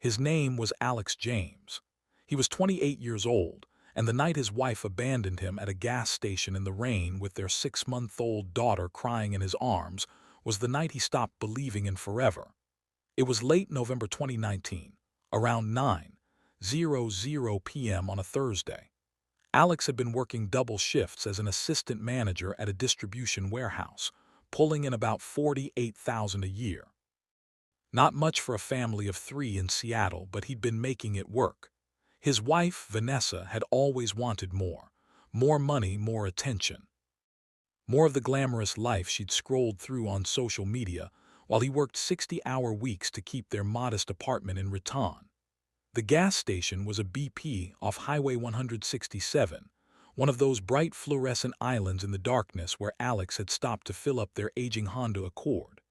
His name was Alex James. He was 28 years old, and the night his wife abandoned him at a gas station in the rain with their 6-month-old daughter crying in his arms was the night he stopped believing in forever. It was late November 2019, around 9:00 p.m. on a Thursday. Alex had been working double shifts as an assistant manager at a distribution warehouse, pulling in about $48,000 a year. Not much for a family of 3 in Seattle, but he'd been making it work. His wife, Vanessa, had always wanted more. More money, more attention. More of the glamorous life she'd scrolled through on social media while he worked 60-hour weeks to keep their modest apartment in Raton. The gas station was a BP off Highway 167, one of those bright fluorescent islands in the darkness where Alex had stopped to fill up their aging Honda Accord.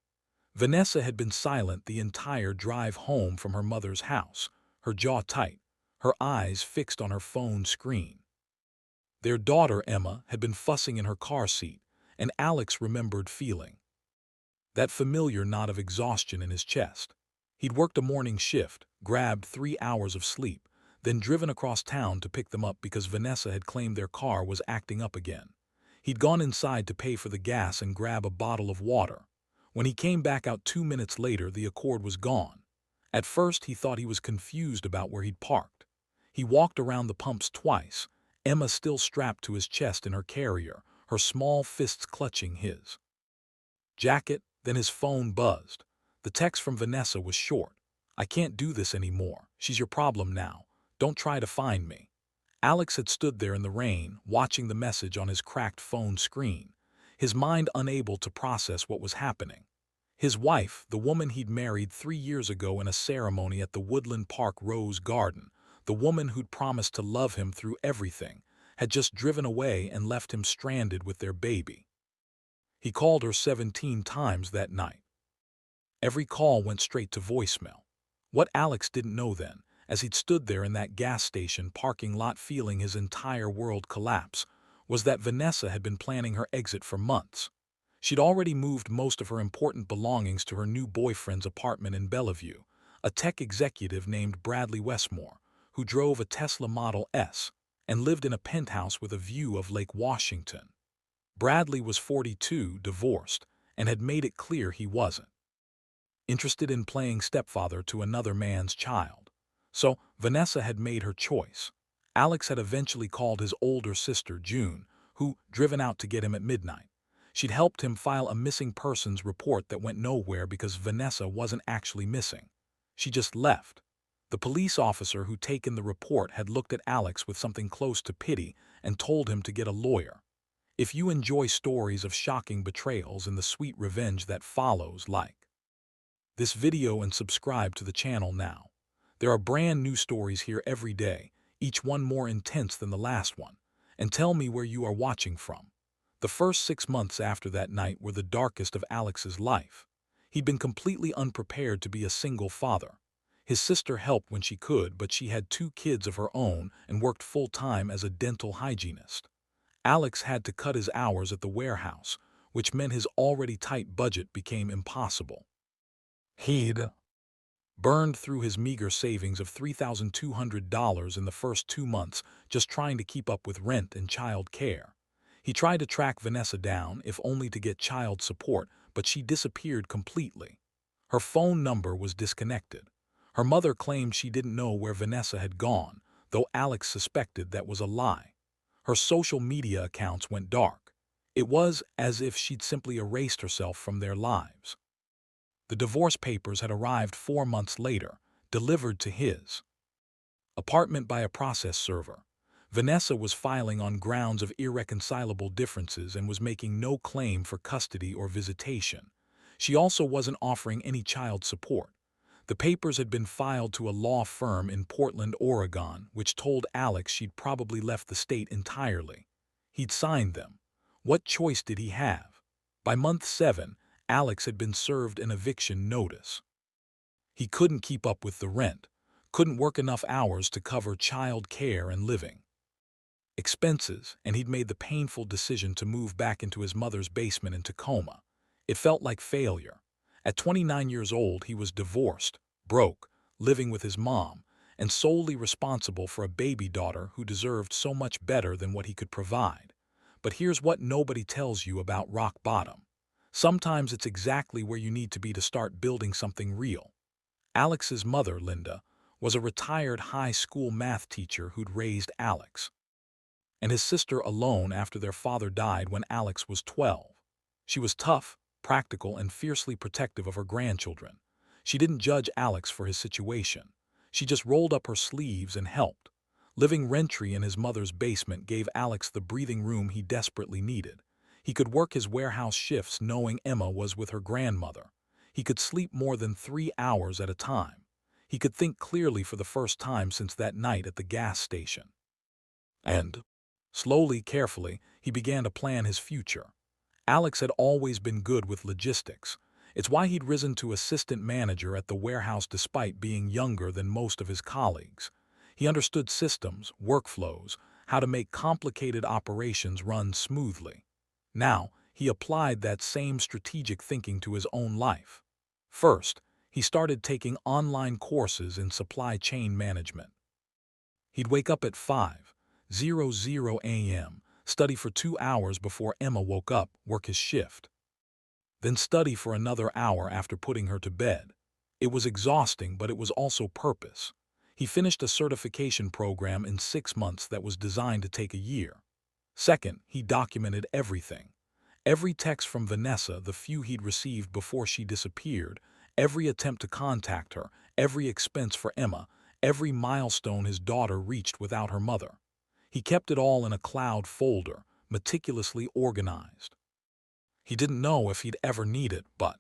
Vanessa had been silent the entire drive home from her mother's house, her jaw tight, her eyes fixed on her phone screen. Their daughter, Emma, had been fussing in her car seat, and Alex remembered feeling that familiar knot of exhaustion in his chest. He'd worked a morning shift, grabbed 3 hours of sleep, then driven across town to pick them up because Vanessa had claimed their car was acting up again. He'd gone inside to pay for the gas and grab a bottle of water. When he came back out 2 minutes later, the Accord was gone. At first, he thought he was confused about where he'd parked. He walked around the pumps twice, Emma still strapped to his chest in her carrier, her small fists clutching his jacket. Then his phone buzzed. The text from Vanessa was short. "I can't do this anymore. She's your problem now. Don't try to find me." Alex had stood there in the rain, watching the message on his cracked phone screen, his mind unable to process what was happening. His wife, the woman he'd married 3 years ago in a ceremony at the Woodland Park Rose Garden, the woman who'd promised to love him through everything, had just driven away and left him stranded with their baby. He called her 17 times that night. Every call went straight to voicemail. What Alex didn't know then, as he'd stood there in that gas station parking lot feeling his entire world collapse, was that Vanessa had been planning her exit for months. She'd already moved most of her important belongings to her new boyfriend's apartment in Bellevue, a tech executive named Bradley Westmore, who drove a Tesla Model S and lived in a penthouse with a view of Lake Washington. Bradley was 42, divorced, and had made it clear he wasn't interested in playing stepfather to another man's child. So Vanessa had made her choice. Alex had eventually called his older sister, June, who driven out to get him at midnight. She'd helped him file a missing persons report that went nowhere because Vanessa wasn't actually missing. She just left. The police officer who'd taken the report had looked at Alex with something close to pity and told him to get a lawyer. If you enjoy stories of shocking betrayals and the sweet revenge that follows, like this video and subscribe to the channel now. There are brand new stories here every day, each one more intense than the last one. And tell me where you are watching from. The first 6 months after that night were the darkest of Alex's life. He'd been completely unprepared to be a single father. His sister helped when she could, but she had 2 kids of her own and worked full-time as a dental hygienist. Alex had to cut his hours at the warehouse, which meant his already tight budget became impossible. He'd burned through his meager savings of $3,200 in the first 2 months just trying to keep up with rent and child care. He tried to track Vanessa down, if only to get child support, but she disappeared completely. Her phone number was disconnected. Her mother claimed she didn't know where Vanessa had gone, though Alex suspected that was a lie. Her social media accounts went dark. It was as if she'd simply erased herself from their lives. The divorce papers had arrived 4 months later, delivered to his apartment by a process server. Vanessa was filing on grounds of irreconcilable differences and was making no claim for custody or visitation. She also wasn't offering any child support. The papers had been filed to a law firm in Portland, Oregon, which told Alex she'd probably left the state entirely. He'd signed them. What choice did he have? By month 7, Alex had been served an eviction notice. He couldn't keep up with the rent, couldn't work enough hours to cover child care and living expenses, and he'd made the painful decision to move back into his mother's basement in Tacoma. It felt like failure. At 29 years old, he was divorced, broke, living with his mom, and solely responsible for a baby daughter who deserved so much better than what he could provide. But here's what nobody tells you about rock bottom. Sometimes it's exactly where you need to be to start building something real. Alex's mother, Linda, was a retired high school math teacher who'd raised Alex and his sister alone after their father died when Alex was 12. She was tough, practical, and fiercely protective of her grandchildren. She didn't judge Alex for his situation. She just rolled up her sleeves and helped. Living rent-free in his mother's basement gave Alex the breathing room he desperately needed. He could work his warehouse shifts knowing Emma was with her grandmother. He could sleep more than 3 hours at a time. He could think clearly for the first time since that night at the gas station. And, slowly, carefully, he began to plan his future. Alex had always been good with logistics. It's why he'd risen to assistant manager at the warehouse despite being younger than most of his colleagues. He understood systems, workflows, how to make complicated operations run smoothly. Now, he applied that same strategic thinking to his own life. First, he started taking online courses in supply chain management. He'd wake up at 5:00 a.m., study for 2 hours before Emma woke up, work his shift, then study for another hour after putting her to bed. It was exhausting, but it was also purpose. He finished a certification program in 6 months that was designed to take a year. Second, he documented everything. Every text from Vanessa, the few he'd received before she disappeared, every attempt to contact her, every expense for Emma, every milestone his daughter reached without her mother. He kept it all in a cloud folder, meticulously organized. He didn't know if he'd ever need it, but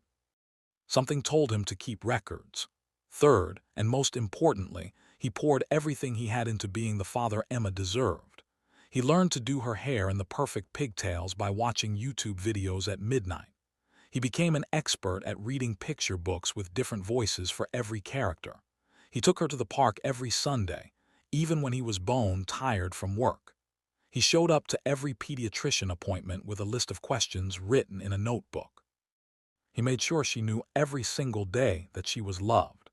something told him to keep records. Third, and most importantly, he poured everything he had into being the father Emma deserved. He learned to do her hair in the perfect pigtails by watching YouTube videos at midnight. He became an expert at reading picture books with different voices for every character. He took her to the park every Sunday, even when he was bone tired from work. He showed up to every pediatrician appointment with a list of questions written in a notebook. He made sure she knew every single day that she was loved,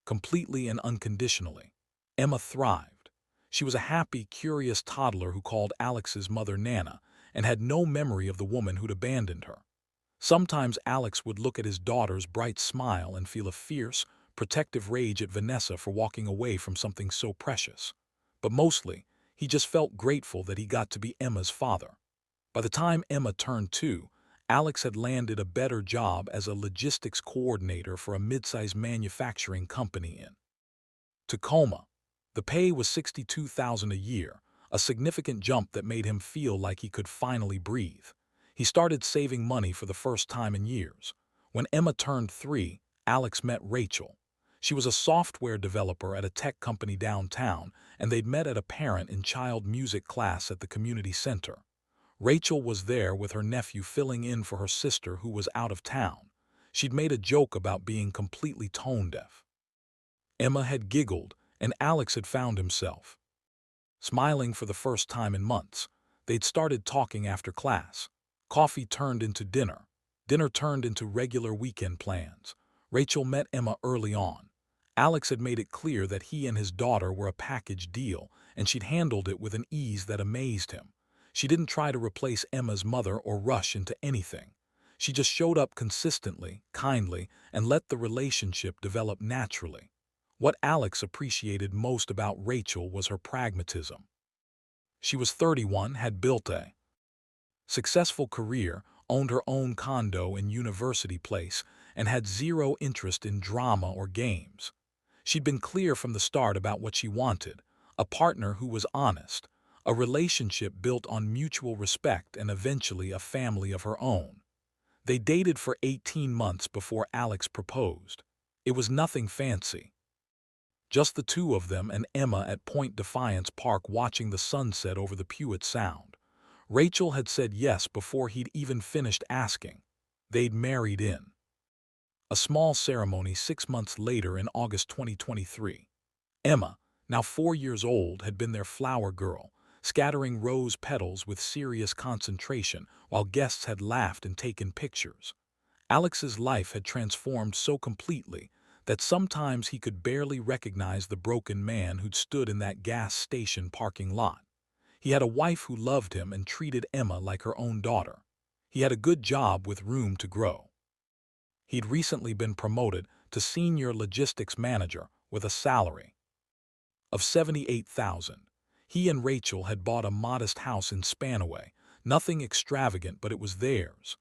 completely and unconditionally. Emma thrived. She was a happy, curious toddler who called Alex's mother Nana and had no memory of the woman who'd abandoned her. Sometimes Alex would look at his daughter's bright smile and feel a fierce, protective rage at Vanessa for walking away from something so precious. But mostly, he just felt grateful that he got to be Emma's father. By the time Emma turned 2, Alex had landed a better job as a logistics coordinator for a mid-sized manufacturing company in Tacoma. The pay was $62,000 a year, a significant jump that made him feel like he could finally breathe. He started saving money for the first time in years. When Emma turned 3, Alex met Rachel. She was a software developer at a tech company downtown, and they'd met at a parent and child music class at the community center. Rachel was there with her nephew filling in for her sister who was out of town. She'd made a joke about being completely tone-deaf. Emma had giggled, and Alex had found himself smiling for the first time in months. They'd started talking after class. Coffee turned into dinner. Dinner turned into regular weekend plans. Rachel met Emma early on. Alex had made it clear that he and his daughter were a package deal, and she'd handled it with an ease that amazed him. She didn't try to replace Emma's mother or rush into anything. She just showed up consistently, kindly, and let the relationship develop naturally. What Alex appreciated most about Rachel was her pragmatism. She was 31, had built a successful career, owned her own condo in University Place, and had zero interest in drama or games. She'd been clear from the start about what she wanted: a partner who was honest, a relationship built on mutual respect, and eventually a family of her own. They dated for 18 months before Alex proposed. It was nothing fancy. Just the two of them and Emma at Point Defiance Park watching the sunset over the Puget Sound. Rachel had said yes before he'd even finished asking. They'd married in a small ceremony 6 months later in August 2023. Emma, now 4 years old, had been their flower girl, scattering rose petals with serious concentration while guests had laughed and taken pictures. Alex's life had transformed so completely that sometimes he could barely recognize the broken man who'd stood in that gas station parking lot. He had a wife who loved him and treated Emma like her own daughter. He had a good job with room to grow. He'd recently been promoted to senior logistics manager with a salary of $78,000. He and Rachel had bought a modest house in Spanaway, nothing extravagant, but it was theirs.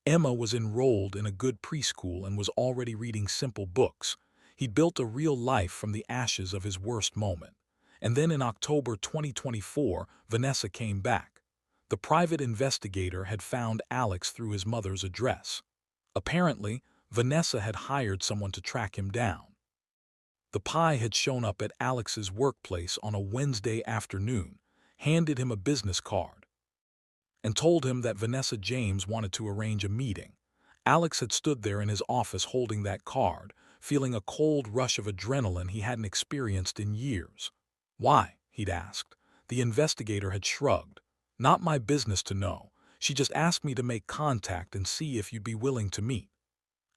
Emma was enrolled in a good preschool and was already reading simple books. He'd built a real life from the ashes of his worst moment. And then in October 2024, Vanessa came back. The private investigator had found Alex through his mother's address. Apparently, Vanessa had hired someone to track him down. The pie had shown up at Alex's workplace on a Wednesday afternoon, handed him a business card, and told him that Vanessa James wanted to arrange a meeting. Alex had stood there in his office holding that card, feeling a cold rush of adrenaline he hadn't experienced in years. "Why?" he'd asked. The investigator had shrugged. "Not my business to know. She just asked me to make contact and see if you'd be willing to meet."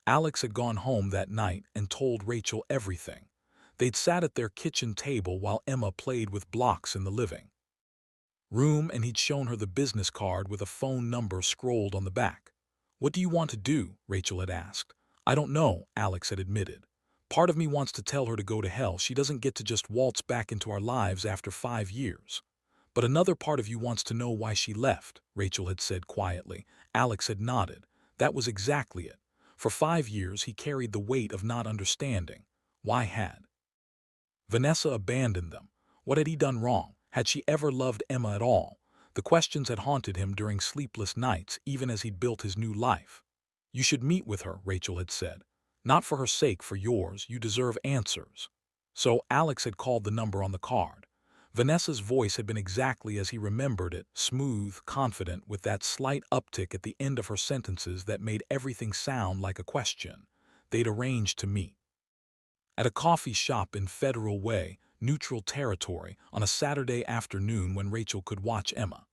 Alex had gone home that night and told Rachel everything. They'd sat at their kitchen table while Emma played with blocks in the living room, and he'd shown her the business card with a phone number scrolled on the back. "What do you want to do?" Rachel had asked. "I don't know," Alex had admitted. "Part of me wants to tell her to go to hell. She doesn't get to just waltz back into our lives after 5 years. But another part of you wants to know why she left," Rachel had said quietly. Alex had nodded. That was exactly it. For 5 years he carried the weight of not understanding. Why had Vanessa abandoned them? What had he done wrong? Had she ever loved Emma at all? The questions had haunted him during sleepless nights, even as he'd built his new life. "You should meet with her," Rachel had said. "Not for her sake, for yours. You deserve answers." So Alex had called the number on the card. Vanessa's voice had been exactly as he remembered it, smooth, confident, with that slight uptick at the end of her sentences that made everything sound like a question. They'd arranged to meet at a coffee shop in Federal Way, neutral territory, on a Saturday afternoon when Rachel could watch Emma.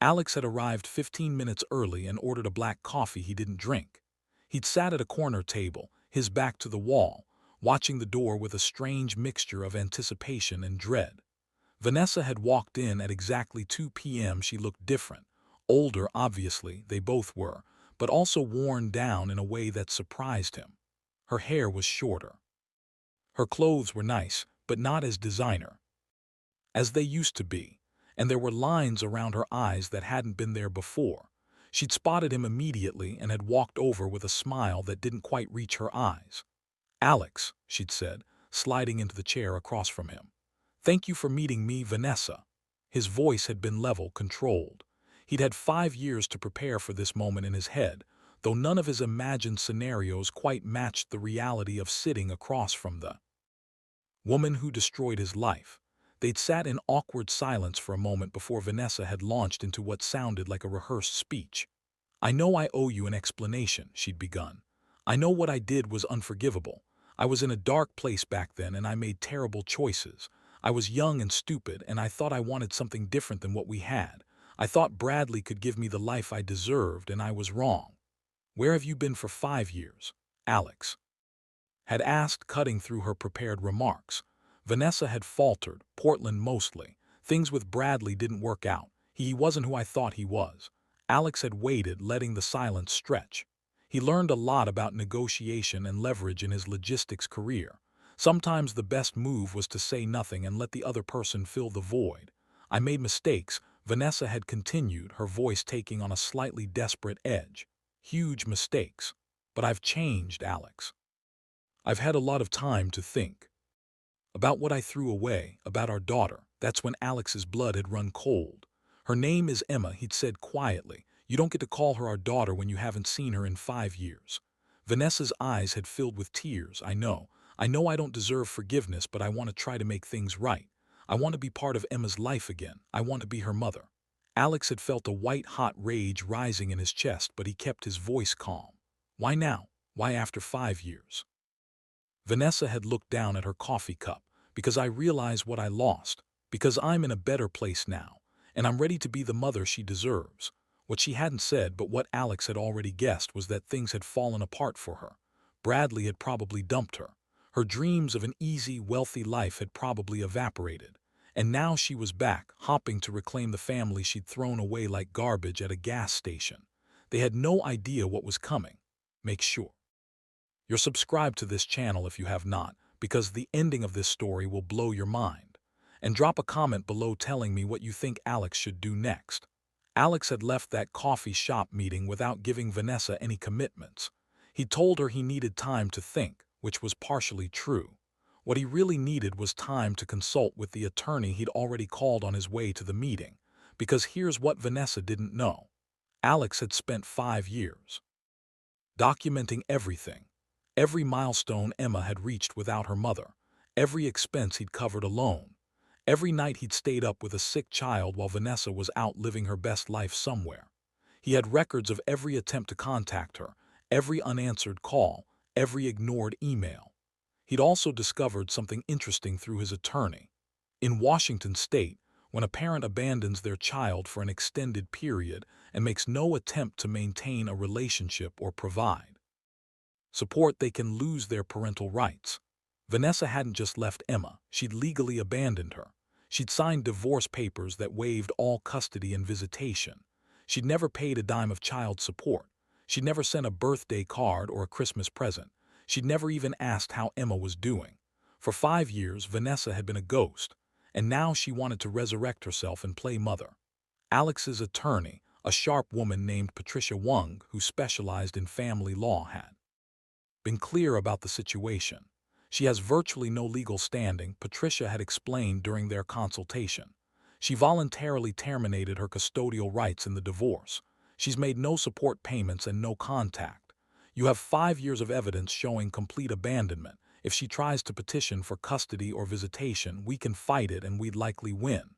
Alex had arrived 15 minutes early and ordered a black coffee he didn't drink. He'd sat at a corner table, his back to the wall, watching the door with a strange mixture of anticipation and dread. Vanessa had walked in at exactly 2 p.m. She looked different. Older, obviously, they both were, but also worn down in a way that surprised him. Her hair was shorter. Her clothes were nice, but not as designer as they used to be, and there were lines around her eyes that hadn't been there before. She'd spotted him immediately and had walked over with a smile that didn't quite reach her eyes. "Alex," she'd said, sliding into the chair across from him. "Thank you for meeting me, Vanessa." His voice had been level, controlled. He'd had 5 years to prepare for this moment in his head, though none of his imagined scenarios quite matched the reality of sitting across from the woman who destroyed his life. They'd sat in awkward silence for a moment before Vanessa had launched into what sounded like a rehearsed speech. "I know I owe you an explanation," she'd begun. "I know what I did was unforgivable. I was in a dark place back then and I made terrible choices. I was young and stupid and I thought I wanted something different than what we had. I thought Bradley could give me the life I deserved and I was wrong." "Where have you been for 5 years?" Alex had asked, cutting through her prepared remarks. Vanessa had faltered. "Portland mostly. Things with Bradley didn't work out. He wasn't who I thought he was." Alex had waited, letting the silence stretch. He learned a lot about negotiation and leverage in his logistics career. Sometimes the best move was to say nothing and let the other person fill the void. "I made mistakes," Vanessa had continued, her voice taking on a slightly desperate edge. "Huge mistakes. But I've changed, Alex. I've had a lot of time to think about what I threw away, about our daughter." That's when Alex's blood had run cold. "Her name is Emma," he'd said quietly. "You don't get to call her our daughter when you haven't seen her in 5 years." Vanessa's eyes had filled with tears. I know I don't deserve forgiveness, but I want to try to make things right. I want to be part of Emma's life again. I want to be her mother." Alex had felt a white-hot rage rising in his chest, but he kept his voice calm. "Why now? Why after 5 years?" Vanessa had looked down at her coffee cup. "Because I realize what I lost. Because I'm in a better place now. And I'm ready to be the mother she deserves." What she hadn't said, but what Alex had already guessed, was that things had fallen apart for her. Bradley had probably dumped her. Her dreams of an easy, wealthy life had probably evaporated, and now she was back, hopping to reclaim the family she'd thrown away like garbage at a gas station. They had no idea what was coming. Make sure you're subscribed to this channel if you have not, because the ending of this story will blow your mind. And drop a comment below telling me what you think Alex should do next. Alex had left that coffee shop meeting without giving Vanessa any commitments. He told her he needed time to think, which was partially true. What he really needed was time to consult with the attorney he'd already called on his way to the meeting, because here's what Vanessa didn't know. Alex had spent 5 years documenting everything. Every milestone Emma had reached without her mother, every expense he'd covered alone, every night he'd stayed up with a sick child while Vanessa was out living her best life somewhere. He had records of every attempt to contact her, every unanswered call, every ignored email. He'd also discovered something interesting through his attorney. In Washington state, when a parent abandons their child for an extended period and makes no attempt to maintain a relationship or provide support, they can lose their parental rights. Vanessa hadn't just left Emma, she'd legally abandoned her. She'd signed divorce papers that waived all custody and visitation. She'd never paid a dime of child support. She'd never sent a birthday card or a Christmas present. She'd never even asked how Emma was doing. For 5 years, Vanessa had been a ghost, and now she wanted to resurrect herself and play mother. Alex's attorney, a sharp woman named Patricia Wung, who specialized in family law, had been clear about the situation. She has virtually no legal standing, Patricia had explained during their consultation. She voluntarily terminated her custodial rights in the divorce. She's made no support payments and no contact. You have 5 years of evidence showing complete abandonment. If she tries to petition for custody or visitation, we can fight it and we'd likely win.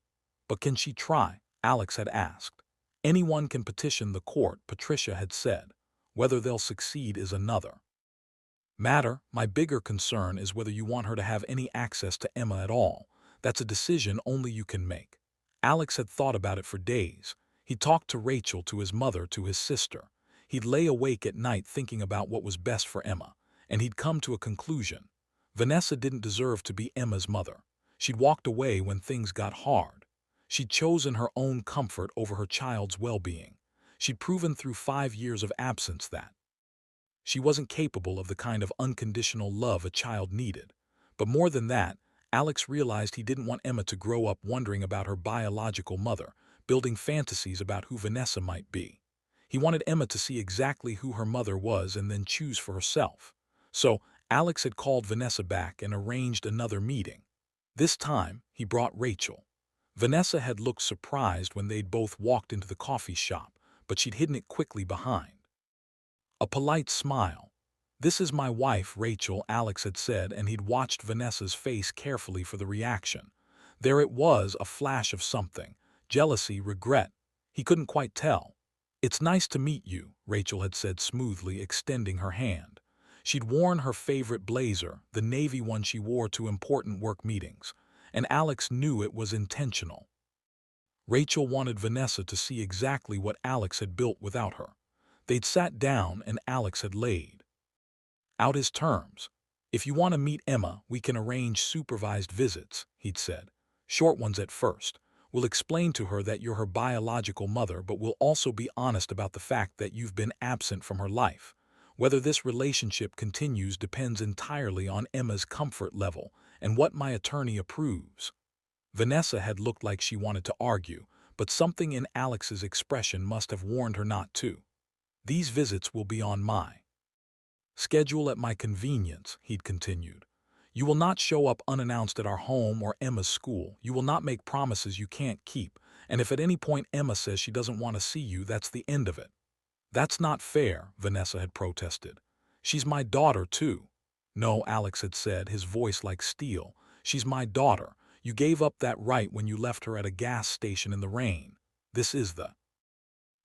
But can she try? Alex had asked. Anyone can petition the court, Patricia had said. Whether they'll succeed is another matter. My bigger concern is whether you want her to have any access to Emma at all. That's a decision only you can make. Alex had thought about it for days. He talked to Rachel, to his mother, to his sister. He'd lay awake at night thinking about what was best for Emma, and he'd come to a conclusion. Vanessa didn't deserve to be Emma's mother. She'd walked away when things got hard. She'd chosen her own comfort over her child's well-being. She'd proven through 5 years of absence that she wasn't capable of the kind of unconditional love a child needed. But more than that, Alex realized he didn't want Emma to grow up wondering about her biological mother, building fantasies about who Vanessa might be. He wanted Emma to see exactly who her mother was and then choose for herself. So, Alex had called Vanessa back and arranged another meeting. This time, he brought Rachel. Vanessa had looked surprised when they'd both walked into the coffee shop, but she'd hidden it quickly behind a polite smile. "This is my wife, Rachel," Alex had said, and he'd watched Vanessa's face carefully for the reaction. There it was, a flash of something. Jealousy, regret. He couldn't quite tell. "It's nice to meet you," Rachel had said smoothly, extending her hand. She'd worn her favorite blazer, the navy one she wore to important work meetings, and Alex knew it was intentional. Rachel wanted Vanessa to see exactly what Alex had built without her. They'd sat down and Alex had laid out his terms. "If you want to meet Emma, we can arrange supervised visits," he'd said. "Short ones at first. We'll explain to her that you're her biological mother, but we'll also be honest about the fact that you've been absent from her life. Whether this relationship continues depends entirely on Emma's comfort level and what my attorney approves." Vanessa had looked like she wanted to argue, but something in Alex's expression must have warned her not to. "These visits will be on my schedule at my convenience," he'd continued. "You will not show up unannounced at our home or Emma's school. You will not make promises you can't keep. And if at any point Emma says she doesn't want to see you, that's the end of it." "That's not fair," Vanessa had protested. "She's my daughter, too." "No," Alex had said, his voice like steel. "She's my daughter. You gave up that right when you left her at a gas station in the rain. This is the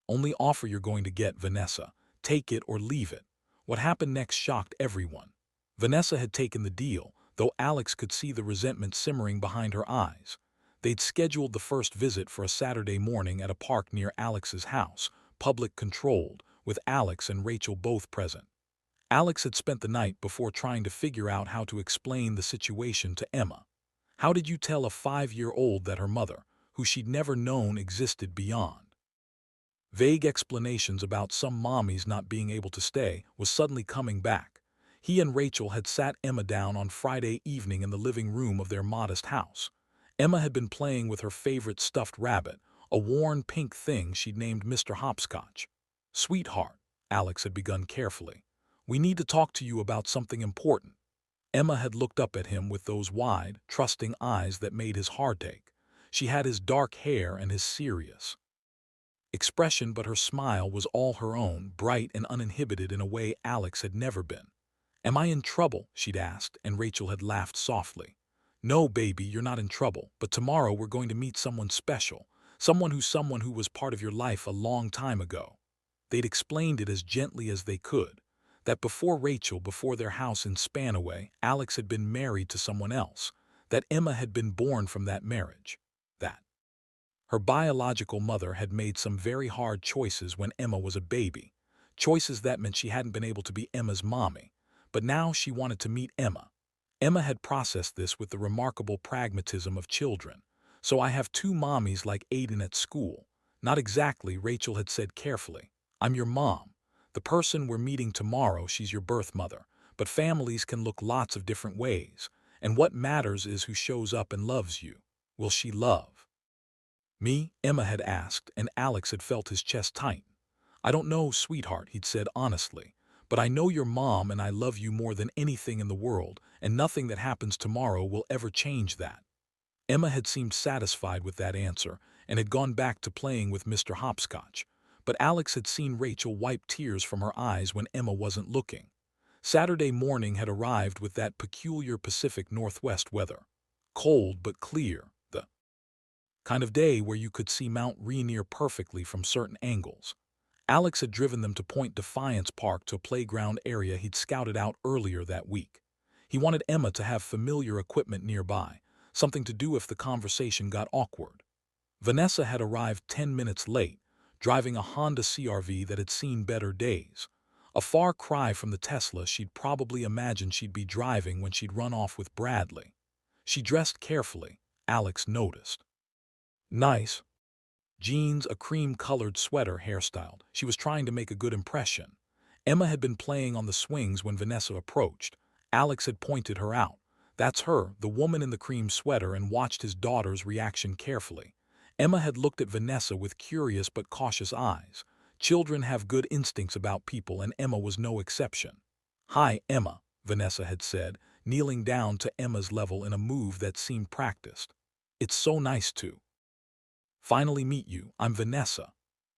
only offer you're going to get, Vanessa. Take it or leave it." What happened next shocked everyone. Vanessa had taken the deal, though Alex could see the resentment simmering behind her eyes. They'd scheduled the first visit for a Saturday morning at a park near Alex's house, public controlled, with Alex and Rachel both present. Alex had spent the night before trying to figure out how to explain the situation to Emma. How did you tell a 5-year-old that her mother, who she'd never known existed beyond vague explanations about some mommies not being able to stay, was suddenly coming back? He and Rachel had sat Emma down on Friday evening in the living room of their modest house. Emma had been playing with her favorite stuffed rabbit, a worn pink thing she'd named Mr. Hopscotch. "Sweetheart," Alex had begun carefully, "we need to talk to you about something important." Emma had looked up at him with those wide, trusting eyes that made his heart ache. She had his dark hair and his serious expression, but her smile was all her own, bright and uninhibited in a way Alex had never been. "Am I in trouble?" she'd asked, and Rachel had laughed softly. "No, baby, you're not in trouble, but tomorrow we're going to meet someone special, someone who was part of your life a long time ago." They'd explained it as gently as they could, that before Rachel, before their house in Spanaway, Alex had been married to someone else, that Emma had been born from that marriage, that her biological mother had made some very hard choices when Emma was a baby, choices that meant she hadn't been able to be Emma's mommy, but now she wanted to meet Emma. Emma had processed this with the remarkable pragmatism of children. "So I have two mommies like Aiden at school." "Not exactly," Rachel had said carefully. "I'm your mom. The person we're meeting tomorrow, she's your birth mother. But families can look lots of different ways, and what matters is who shows up and loves you." "Will she love me?" Emma had asked, and Alex had felt his chest tighten. "I don't know, sweetheart," he'd said honestly, "but I know your mom and I love you more than anything in the world, and nothing that happens tomorrow will ever change that." Emma had seemed satisfied with that answer and had gone back to playing with Mr. Hopscotch, but Alex had seen Rachel wipe tears from her eyes when Emma wasn't looking. Saturday morning had arrived with that peculiar Pacific Northwest weather. Cold but clear, the kind of day where you could see Mount Rainier perfectly from certain angles. Alex had driven them to Point Defiance Park, to a playground area he'd scouted out earlier that week. He wanted Emma to have familiar equipment nearby, something to do if the conversation got awkward. Vanessa had arrived 10 minutes late, driving a Honda CR-V that had seen better days. A far cry from the Tesla she'd probably imagined she'd be driving when she'd run off with Bradley. She dressed carefully, Alex noticed. Nice jeans, a cream-colored sweater hairstyled. She was trying to make a good impression. Emma had been playing on the swings when Vanessa approached. Alex had pointed her out. "That's her, the woman in the cream sweater," and watched his daughter's reaction carefully. Emma had looked at Vanessa with curious but cautious eyes. Children have good instincts about people, and Emma was no exception. "Hi, Emma," Vanessa had said, kneeling down to Emma's level in a move that seemed practiced. "It's so nice to finally meet you. I'm Vanessa.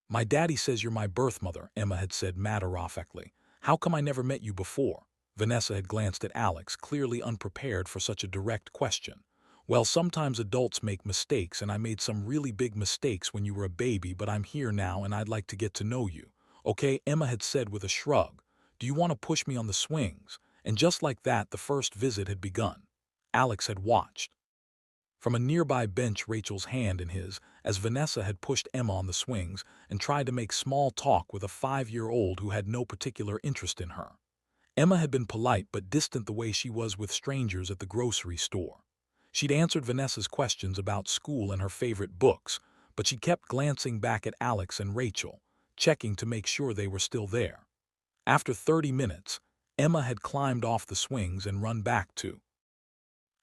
My daddy says you're my birth mother," Emma had said matter-of-factly. "How come I never met you before?" Vanessa had glanced at Alex, clearly unprepared for such a direct question. "Well, sometimes adults make mistakes, and I made some really big mistakes when you were a baby, but I'm here now and I'd like to get to know you." "Okay," Emma had said with a shrug. "Do you want to push me on the swings?" And just like that, the first visit had begun. Alex had watched from a nearby bench, Rachel's hand in his, as Vanessa had pushed Emma on the swings and tried to make small talk with a 5-year-old who had no particular interest in her. Emma had been polite but distant, the way she was with strangers at the grocery store. She'd answered Vanessa's questions about school and her favorite books, but she kept glancing back at Alex and Rachel, checking to make sure they were still there. After 30 minutes, Emma had climbed off the swings and run back to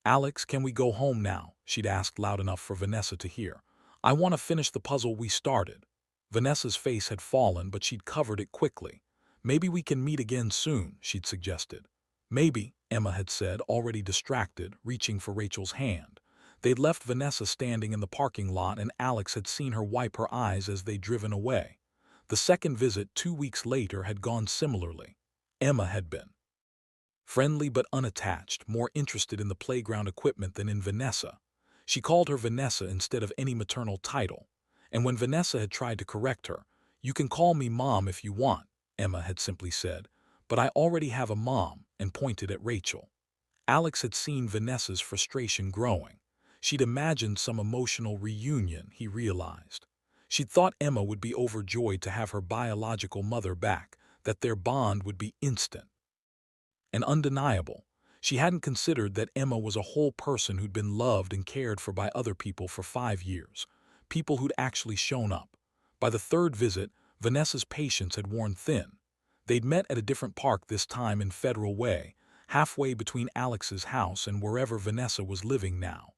Alex. "Can we go home now?" she'd asked loud enough for Vanessa to hear. "I want to finish the puzzle we started." Vanessa's face had fallen, but she'd covered it quickly. "Maybe we can meet again soon," she'd suggested. "Maybe," Emma had said, already distracted, reaching for Rachel's hand. They'd left Vanessa standing in the parking lot, and Alex had seen her wipe her eyes as they'd driven away. The second visit, 2 weeks later, had gone similarly. Emma had been friendly but unattached, more interested in the playground equipment than in Vanessa. She called her Vanessa instead of any maternal title. And when Vanessa had tried to correct her, "You can call me Mom if you want," Emma had simply said, "but I already have a mom," and pointed at Rachel. Alex had seen Vanessa's frustration growing. She'd imagined some emotional reunion, he realized. She'd thought Emma would be overjoyed to have her biological mother back, that their bond would be instant. and undeniable. She hadn't considered that Emma was a whole person who'd been loved and cared for by other people for 5 years, people who'd actually shown up. By the third visit, Vanessa's patience had worn thin. They'd met at a different park this time in Federal Way, halfway between Alex's house and wherever Vanessa was living now.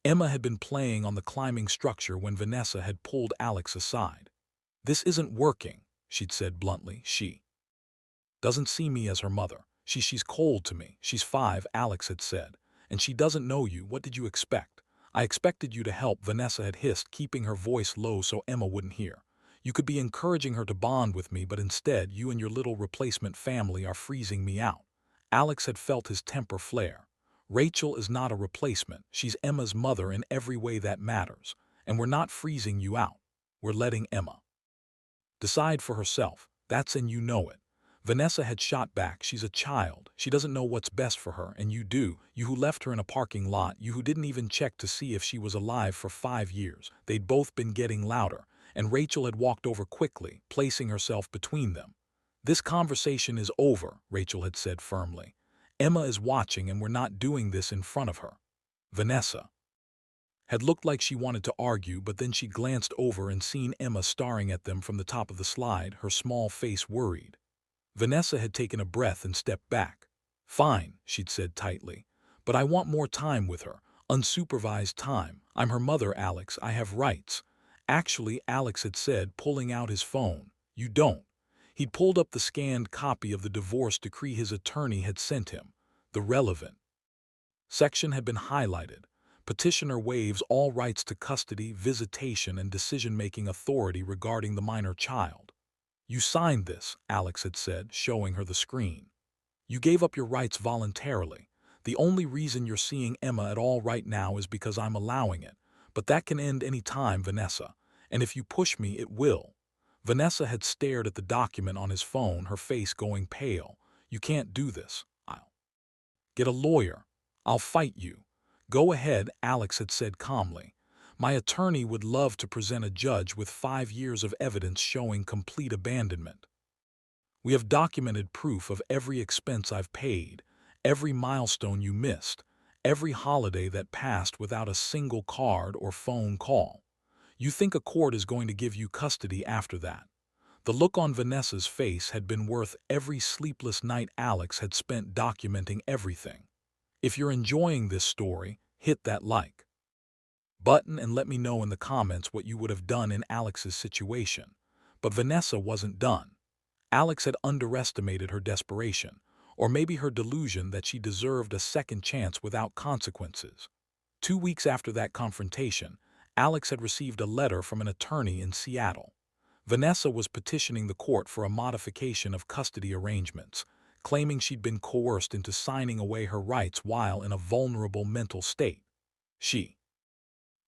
Emma had been playing on the climbing structure when Vanessa had pulled Alex aside. "This isn't working," she'd said bluntly. "She doesn't see me as her mother. She's cold to me. She's 5, Alex had said. And she doesn't know you. What did you expect?" "I expected you to help," Vanessa had hissed, keeping her voice low so Emma wouldn't hear. "You could be encouraging her to bond with me, but instead you and your little replacement family are freezing me out." Alex had felt his temper flare. "Rachel is not a replacement. She's Emma's mother in every way that matters. And we're not freezing you out. We're letting Emma decide for herself. That's and you know it." Vanessa had shot back. "She's a child. She doesn't know what's best for her, and you do. You who left her in a parking lot, you who didn't even check to see if she was alive for 5 years." They'd both been getting louder, and Rachel had walked over quickly, placing herself between them. "This conversation is over," Rachel had said firmly. "Emma is watching, and we're not doing this in front of her." Vanessa had looked like she wanted to argue, but then she glanced over and seen Emma staring at them from the top of the slide, her small face worried. Vanessa had taken a breath and stepped back. "Fine," she'd said tightly, "but I want more time with her, unsupervised time. I'm her mother, Alex. I have rights." "Actually," Alex had said, pulling out his phone, "you don't." He'd pulled up the scanned copy of the divorce decree his attorney had sent him. The relevant section had been highlighted. Petitioner waives all rights to custody, visitation, and decision-making authority regarding the minor child. "You signed this," Alex had said, showing her the screen. "You gave up your rights voluntarily. The only reason you're seeing Emma at all right now is because I'm allowing it. But that can end any time, Vanessa. And if you push me, it will." Vanessa had stared at the document on his phone, her face going pale. "You can't do this. I'll get a lawyer. I'll fight you." "Go ahead," Alex had said calmly. "My attorney would love to present a judge with 5 years of evidence showing complete abandonment. We have documented proof of every expense I've paid, every milestone you missed, every holiday that passed without a single card or phone call. You think a court is going to give you custody after that?" The look on Vanessa's face had been worth every sleepless night Alex had spent documenting everything. If you're enjoying this story, hit that like button and let me know in the comments what you would have done in Alex's situation. But Vanessa wasn't done. Alex had underestimated her desperation, or maybe her delusion that she deserved a second chance without consequences. 2 weeks after that confrontation, Alex had received a letter from an attorney in Seattle. Vanessa was petitioning the court for a modification of custody arrangements, claiming she'd been coerced into signing away her rights while in a vulnerable mental state. She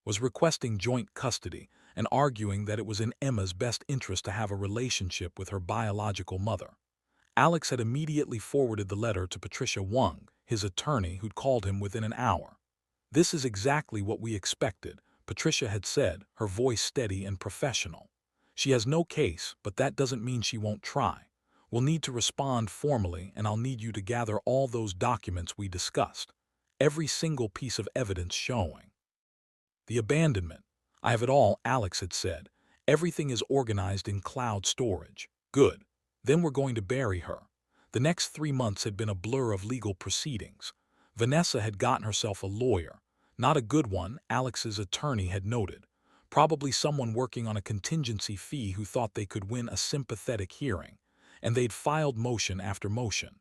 was requesting joint custody and arguing that it was in Emma's best interest to have a relationship with her biological mother. Alex had immediately forwarded the letter to Patricia Wong, his attorney, who'd called him within an hour. "This is exactly what we expected," Patricia had said, her voice steady and professional. "She has no case, but that doesn't mean she won't try. We'll need to respond formally, and I'll need you to gather all those documents we discussed. Every single piece of evidence showing the abandonment. I have it all," Alex had said. "Everything is organized in cloud storage." "Good. Then we're going to bury her." The next 3 months had been a blur of legal proceedings. Vanessa had gotten herself a lawyer. Not a good one, Alex's attorney had noted. Probably someone working on a contingency fee who thought they could win a sympathetic hearing. And they'd filed motion after motion.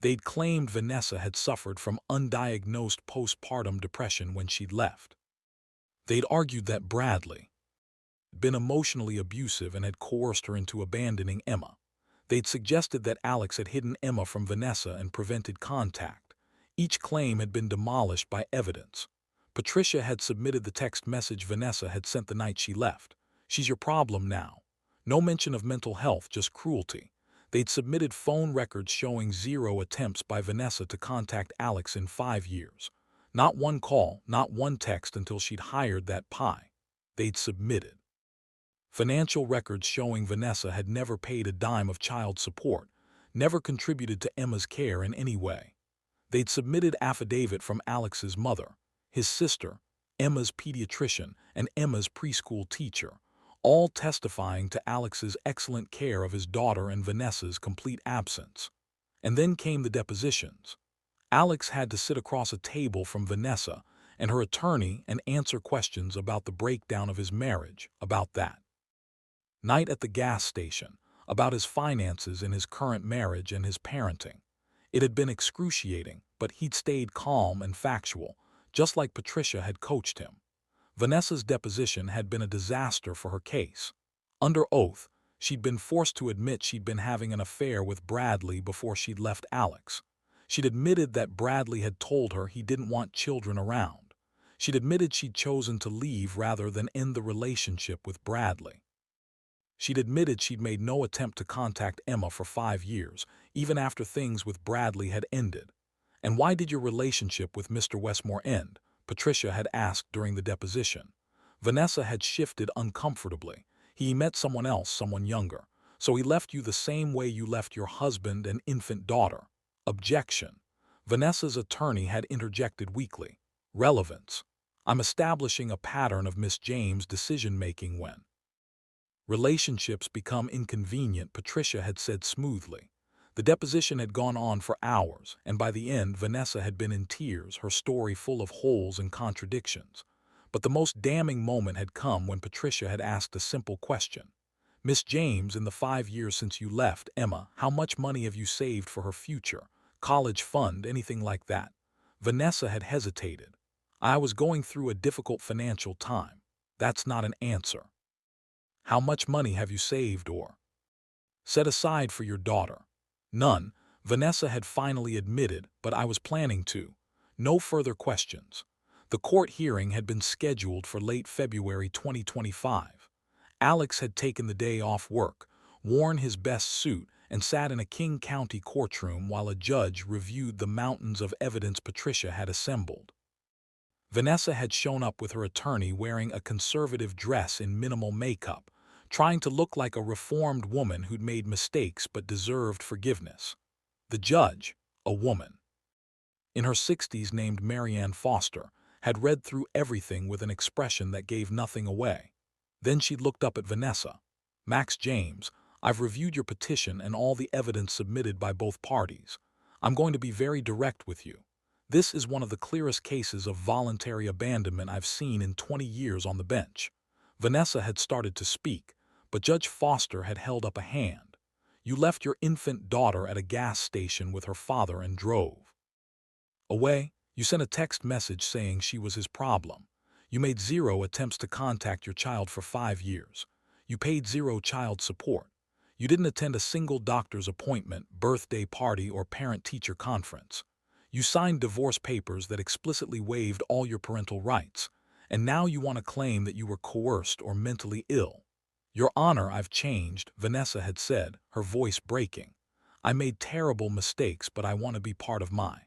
They'd claimed Vanessa had suffered from undiagnosed postpartum depression when she'd left. They'd argued that Bradley had been emotionally abusive and had coerced her into abandoning Emma. They'd suggested that Alex had hidden Emma from Vanessa and prevented contact. Each claim had been demolished by evidence. Patricia had submitted the text message Vanessa had sent the night she left. "She's your problem now." No mention of mental health, just cruelty. They'd submitted phone records showing 0 attempts by Vanessa to contact Alex in 5 years. Not one call, not one text until she'd hired that pie. They'd submitted financial records showing Vanessa had never paid a dime of child support. never contributed to Emma's care in any way. They'd submitted affidavit from Alex's mother, his sister, Emma's pediatrician, and Emma's preschool teacher, all testifying to Alex's excellent care of his daughter and Vanessa's complete absence. And then came the depositions. Alex had to sit across a table from Vanessa and her attorney and answer questions about the breakdown of his marriage, about that night at the gas station, about his finances in his current marriage and his parenting. It had been excruciating, but he'd stayed calm and factual, just like Patricia had coached him. Vanessa's deposition had been a disaster for her case. Under oath, she'd been forced to admit she'd been having an affair with Bradley before she'd left Alex. She'd admitted that Bradley had told her he didn't want children around. She'd admitted she'd chosen to leave rather than end the relationship with Bradley. She'd admitted she'd made no attempt to contact Emma for 5 years, even after things with Bradley had ended. "And why did your relationship with Mr. Westmore end?" Patricia had asked during the deposition. Vanessa had shifted uncomfortably. "He met someone else, someone younger. So he left you the same way you left your husband and infant daughter." Objection. Vanessa's attorney had interjected weakly. Relevance. "I'm establishing a pattern of Miss James' decision-making when relationships become inconvenient," Patricia had said smoothly. The deposition had gone on for hours, and by the end Vanessa had been in tears, her story full of holes and contradictions. But the most damning moment had come when Patricia had asked a simple question. "Miss James, in the 5 years since you left Emma, how much money have you saved for her future? College fund, anything like that?" Vanessa had hesitated. "I was going through a difficult financial time." That's not an answer. "How much money have you saved or set aside for your daughter?" "None," Vanessa had finally admitted, "but I was planning to." No further questions. The court hearing had been scheduled for late February 2025. Alex had taken the day off work, worn his best suit, and sat in a King County courtroom while a judge reviewed the mountains of evidence Patricia had assembled. Vanessa had shown up with her attorney wearing a conservative dress in minimal makeup, trying to look like a reformed woman who'd made mistakes but deserved forgiveness. The judge, a woman in her 60s named Marianne Foster, had read through everything with an expression that gave nothing away. Then she looked up at Vanessa. "Max James, I've reviewed your petition and all the evidence submitted by both parties. I'm going to be very direct with you. This is one of the clearest cases of voluntary abandonment I've seen in 20 years on the bench." Vanessa had started to speak, but Judge Foster had held up a hand. "You left your infant daughter at a gas station with her father and drove away. You sent a text message saying she was his problem. You made 0 attempts to contact your child for 5 years. You paid 0 child support. You didn't attend a single doctor's appointment, birthday party, or parent-teacher conference. You signed divorce papers that explicitly waived all your parental rights. And now you want to claim that you were coerced or mentally ill." "Your Honor, I've changed," Vanessa had said, her voice breaking. "I made terrible mistakes, but I want to be part of my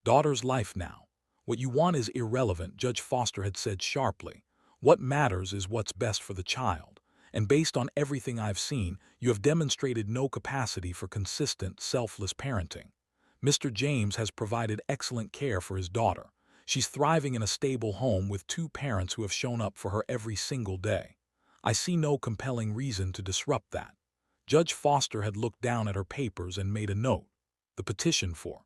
daughter's life now." "What you want is irrelevant," Judge Foster had said sharply. "What matters is what's best for the child. And based on everything I've seen, you have demonstrated no capacity for consistent, selfless parenting. Mr. James has provided excellent care for his daughter. She's thriving in a stable home with 2 parents who have shown up for her every single day. I see no compelling reason to disrupt that." Judge Foster had looked down at her papers and made a note. "The petition for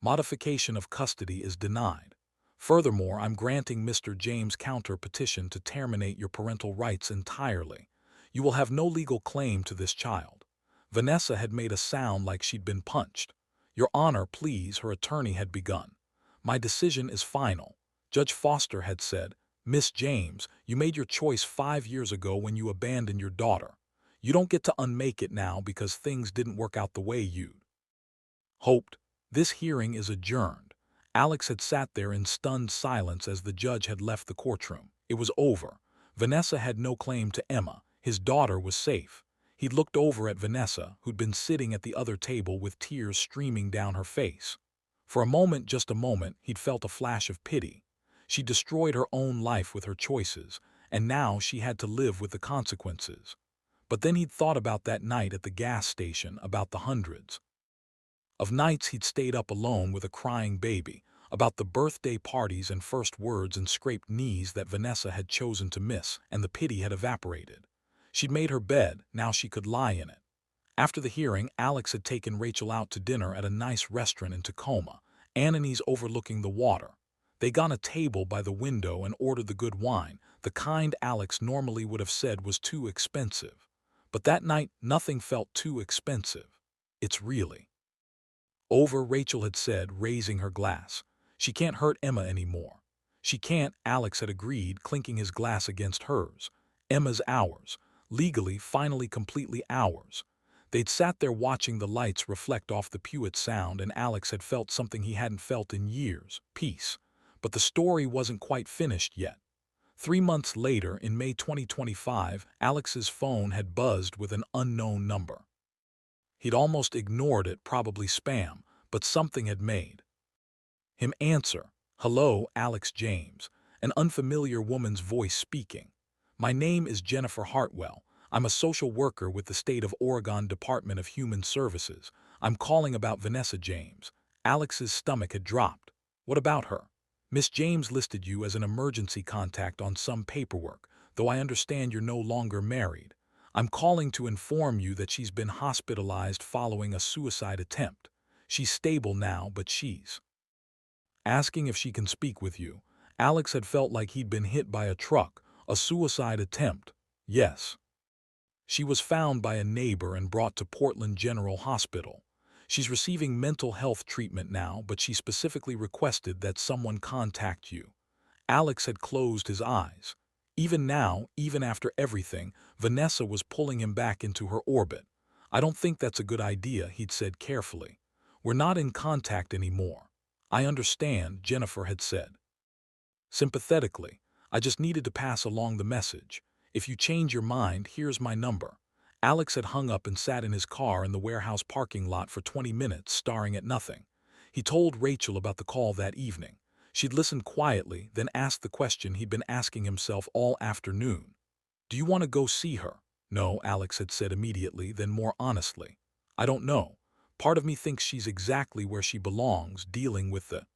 modification of custody is denied. Furthermore, I'm granting Mr. James' counter-petition to terminate your parental rights entirely. You will have no legal claim to this child." Vanessa had made a sound like she'd been punched. "Your Honor, please," her attorney had begun. "My decision is final," Judge Foster had said. "Miss James, you made your choice 5 years ago when you abandoned your daughter. You don't get to unmake it now because things didn't work out the way you'd hoped." This hearing is adjourned. Alex had sat there in stunned silence as the judge had left the courtroom. It was over. Vanessa had no claim to Emma. His daughter was safe. He looked over at Vanessa, who'd been sitting at the other table with tears streaming down her face. For a moment, just a moment, he'd felt a flash of pity. She destroyed her own life with her choices, and now she had to live with the consequences. But then he'd thought about that night at the gas station, about the hundreds of nights he'd stayed up alone with a crying baby, about the birthday parties and first words and scraped knees that Vanessa had chosen to miss, and the pity had evaporated. She'd made her bed, now she could lie in it. After the hearing, Alex had taken Rachel out to dinner at a nice restaurant in Tacoma, Anani's overlooking the water. They got a table by the window and ordered the good wine, the kind Alex normally would have said was too expensive. But that night, nothing felt too expensive. It's really over, Rachel had said, raising her glass. She can't hurt Emma anymore. She can't, Alex had agreed, clinking his glass against hers. Emma's ours. Legally, finally completely ours. They'd sat there watching the lights reflect off the Pewit Sound, and Alex had felt something he hadn't felt in years, peace. But the story wasn't quite finished yet. 3 months later, in May 2025, Alex's phone had buzzed with an unknown number. He'd almost ignored it, probably spam, but something had made him answer. "Hello, Alex James," an unfamiliar woman's voice speaking. "My name is Jennifer Hartwell. I'm a social worker with the State of Oregon Department of Human Services. I'm calling about Vanessa James." Alex's stomach had dropped. "What about her?" "Miss James listed you as an emergency contact on some paperwork, though I understand you're no longer married. I'm calling to inform you that she's been hospitalized following a suicide attempt. She's stable now, but she's asking if she can speak with you." Alex had felt like he'd been hit by a truck. A suicide attempt. Yes. She was found by a neighbor and brought to Portland General Hospital. She's receiving mental health treatment now, but she specifically requested that someone contact you. Alex had closed his eyes. Even now, even after everything, Vanessa was pulling him back into her orbit. "I don't think that's a good idea," he'd said carefully. "We're not in contact anymore." "I understand," Jennifer had said sympathetically. "I just needed to pass along the message. If you change your mind, here's my number." Alex had hung up and sat in his car in the warehouse parking lot for 20 minutes, staring at nothing. He told Rachel about the call that evening. She'd listened quietly, then asked the question he'd been asking himself all afternoon. "Do you want to go see her?" "No," Alex had said immediately, then more honestly. "I don't know. Part of me thinks she's exactly where she belongs, dealing with the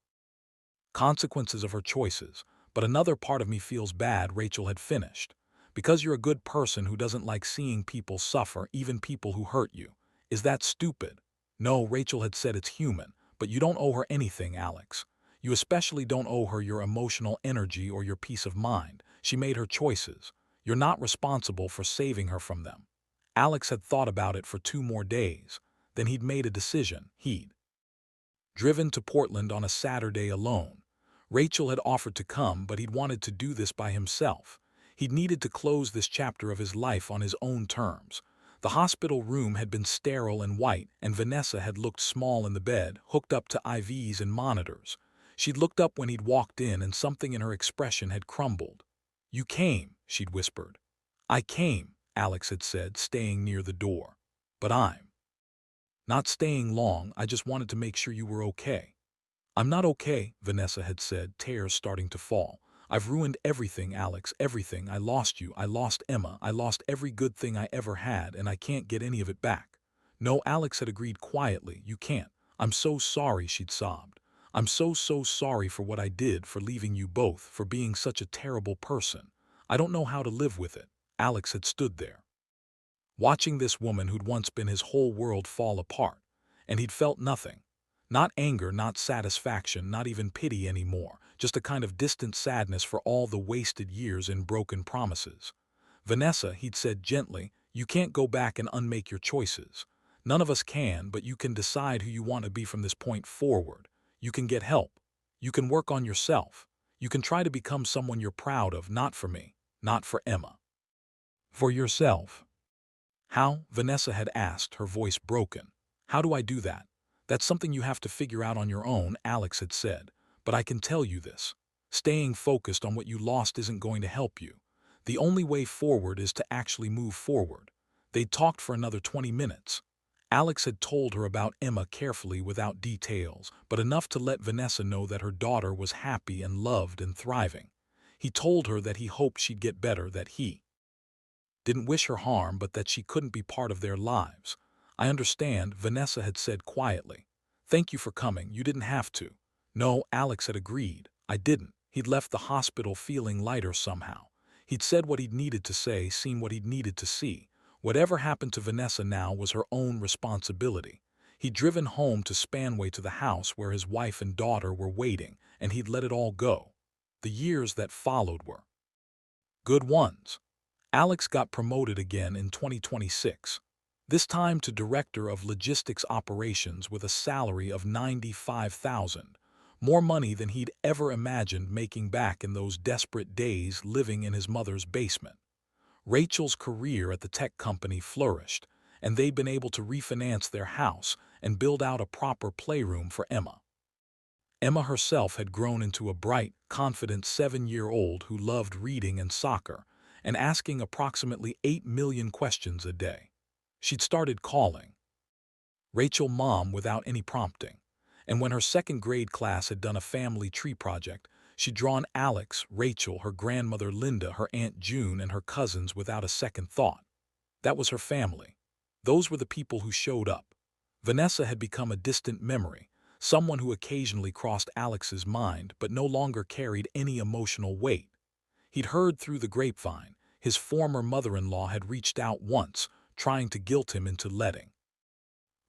consequences of her choices, but another part of me feels bad." Rachel had finished. "Because you're a good person who doesn't like seeing people suffer, even people who hurt you. Is that stupid?" "No," Rachel had said, "it's human, but you don't owe her anything, Alex. You especially don't owe her your emotional energy or your peace of mind. She made her choices. You're not responsible for saving her from them." Alex had thought about it for 2 more days. Then he'd made a decision. He'd driven to Portland on a Saturday alone. Rachel had offered to come, but he'd wanted to do this by himself. He'd needed to close this chapter of his life on his own terms. The hospital room had been sterile and white, and Vanessa had looked small in the bed, hooked up to IVs and monitors. She'd looked up when he'd walked in, and something in her expression had crumbled. "You came," she'd whispered. "I came," Alex had said, staying near the door. "But I'm not staying long. I just wanted to make sure you were okay." "I'm not okay," Vanessa had said, tears starting to fall. "I've ruined everything, Alex, everything. I lost you, I lost Emma, I lost every good thing I ever had, and I can't get any of it back." "No," Alex had agreed quietly, "you can't. I'm so sorry," she'd sobbed. "I'm so sorry for what I did, for leaving you both, for being such a terrible person. I don't know how to live with it." Alex had stood there, watching this woman who'd once been his whole world fall apart, and he'd felt nothing. Not anger, not satisfaction, not even pity anymore, just a kind of distant sadness for all the wasted years and broken promises. "Vanessa," he'd said gently, "you can't go back and unmake your choices. None of us can, but you can decide who you want to be from this point forward. You can get help. You can work on yourself. You can try to become someone you're proud of, not for me, not for Emma. For yourself." "How?" Vanessa had asked, her voice broken. "How do I do that?" "That's something you have to figure out on your own," Alex had said. "But I can tell you this. Staying focused on what you lost isn't going to help you. The only way forward is to actually move forward." They'd talked for another 20 minutes. Alex had told her about Emma carefully, without details, but enough to let Vanessa know that her daughter was happy and loved and thriving. He told her that he hoped she'd get better, that he didn't wish her harm, but that she couldn't be part of their lives. "I understand," Vanessa had said quietly. "Thank you for coming, you didn't have to." "No," Alex had agreed. "I didn't." He'd left the hospital feeling lighter somehow. He'd said what he'd needed to say, seen what he'd needed to see. Whatever happened to Vanessa now was her own responsibility. He'd driven home to Spanway to the house where his wife and daughter were waiting, and he'd let it all go. The years that followed were good ones. Alex got promoted again in 2026, this time to Director of Logistics Operations with a salary of $95,000, more money than he'd ever imagined making back in those desperate days living in his mother's basement. Rachel's career at the tech company flourished, and they'd been able to refinance their house and build out a proper playroom for Emma. Emma herself had grown into a bright, confident 7-year-old who loved reading and soccer, and asking approximately 8 million questions a day. She'd started calling Rachel Mom without any prompting, and when her second-grade class had done a family tree project, she'd drawn Alex, Rachel, her grandmother Linda, her Aunt June, and her cousins without a second thought. That was her family. Those were the people who showed up. Vanessa had become a distant memory, someone who occasionally crossed Alex's mind but no longer carried any emotional weight. He'd heard through the grapevine his former mother-in-law had reached out once, trying to guilt him into letting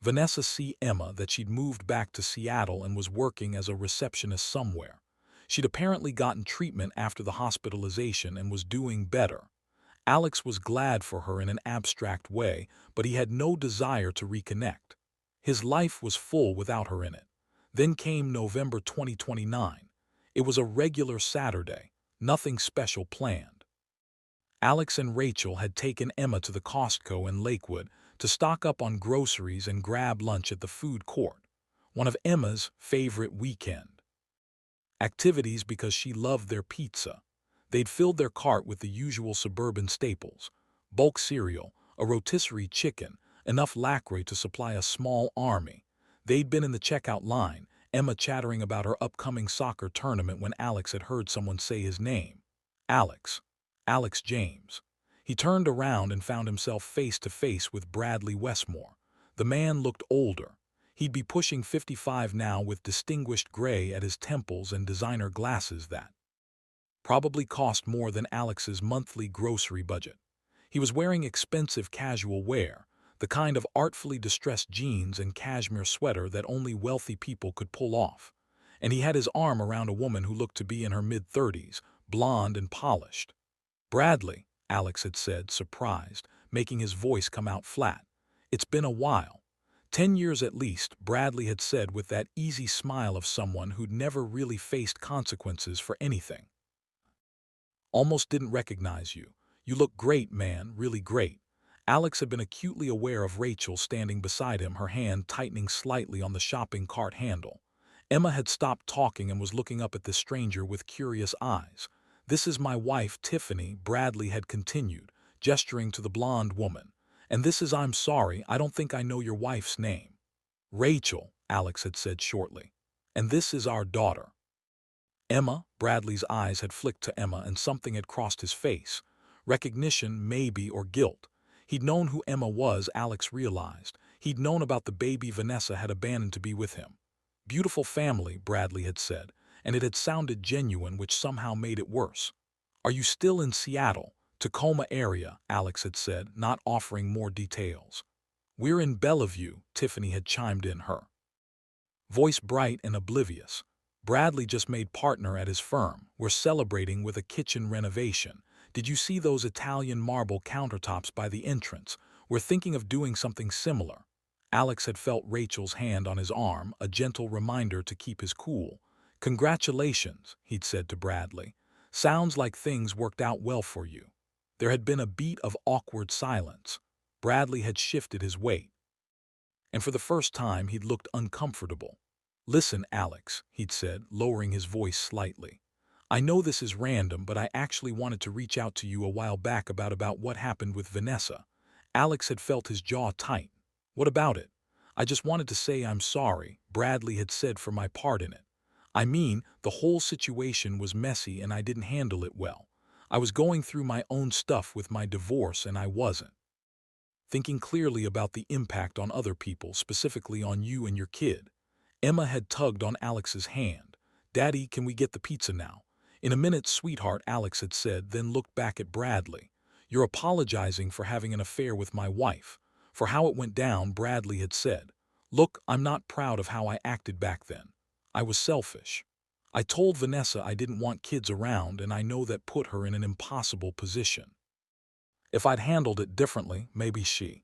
Vanessa see Emma, that she'd moved back to Seattle and was working as a receptionist somewhere. She'd apparently gotten treatment after the hospitalization and was doing better. Alex was glad for her in an abstract way, but he had no desire to reconnect. His life was full without her in it. Then came November 2029. It was a regular Saturday, nothing special planned. Alex and Rachel had taken Emma to the Costco in Lakewood to stock up on groceries and grab lunch at the food court, one of Emma's favorite weekend activities because she loved their pizza. They'd filled their cart with the usual suburban staples: bulk cereal, a rotisserie chicken, enough lacquer to supply a small army. They'd been in the checkout line, Emma chattering about her upcoming soccer tournament, when Alex had heard someone say his name. Alex. Alex James. He turned around and found himself face to face with Bradley Westmore. The man looked older. He'd be pushing 55 now, with distinguished gray at his temples and designer glasses that probably cost more than Alex's monthly grocery budget. He was wearing expensive casual wear, the kind of artfully distressed jeans and cashmere sweater that only wealthy people could pull off. And he had his arm around a woman who looked to be in her mid-30s, blonde and polished. "Bradley," Alex had said, surprised, making his voice come out flat. "It's been a while." 10 years at least, Bradley had said with that easy smile of someone who'd never really faced consequences for anything. "Almost didn't recognize you. You look great, man, really great." Alex had been acutely aware of Rachel standing beside him, her hand tightening slightly on the shopping cart handle. Emma had stopped talking and was looking up at the stranger with curious eyes. "This is my wife, Tiffany," Bradley had continued, gesturing to the blonde woman. "And this is, I'm sorry, I don't think I know your wife's name." "Rachel," Alex had said shortly. "And this is our daughter." "Emma?" Bradley's eyes had flicked to Emma, and something had crossed his face. Recognition, maybe, or guilt. He'd known who Emma was, Alex realized. He'd known about the baby Vanessa had abandoned to be with him. "Beautiful family," Bradley had said, and it had sounded genuine, which somehow made it worse. "Are you still in Seattle, Tacoma area?" Alex had said, not offering more details. "We're in Bellevue," Tiffany had chimed in, her voice bright and oblivious. "Bradley just made partner at his firm. We're celebrating with a kitchen renovation. Did you see those Italian marble countertops by the entrance? We're thinking of doing something similar." Alex had felt Rachel's hand on his arm, a gentle reminder to keep his cool. "Congratulations," he'd said to Bradley. "Sounds like things worked out well for you." There had been a beat of awkward silence. Bradley had shifted his weight, and for the first time he'd looked uncomfortable. "Listen, Alex," he'd said, lowering his voice slightly. "I know this is random, but I actually wanted to reach out to you a while back about what happened with Vanessa." Alex had felt his jaw tight. "What about it?" "I just wanted to say I'm sorry," Bradley had said, "for my part in it. I mean, the whole situation was messy and I didn't handle it well. I was going through my own stuff with my divorce and I wasn't thinking clearly about the impact on other people, specifically on you and your kid. Emma had tugged on Alex's hand. Daddy, can we get the pizza now? In a minute, sweetheart, Alex had said, then looked back at Bradley. You're apologizing for having an affair with my wife. For how it went down, Bradley had said. Look, I'm not proud of how I acted back then. I was selfish. I told Vanessa I didn't want kids around, and I know that put her in an impossible position. If I'd handled it differently, maybe she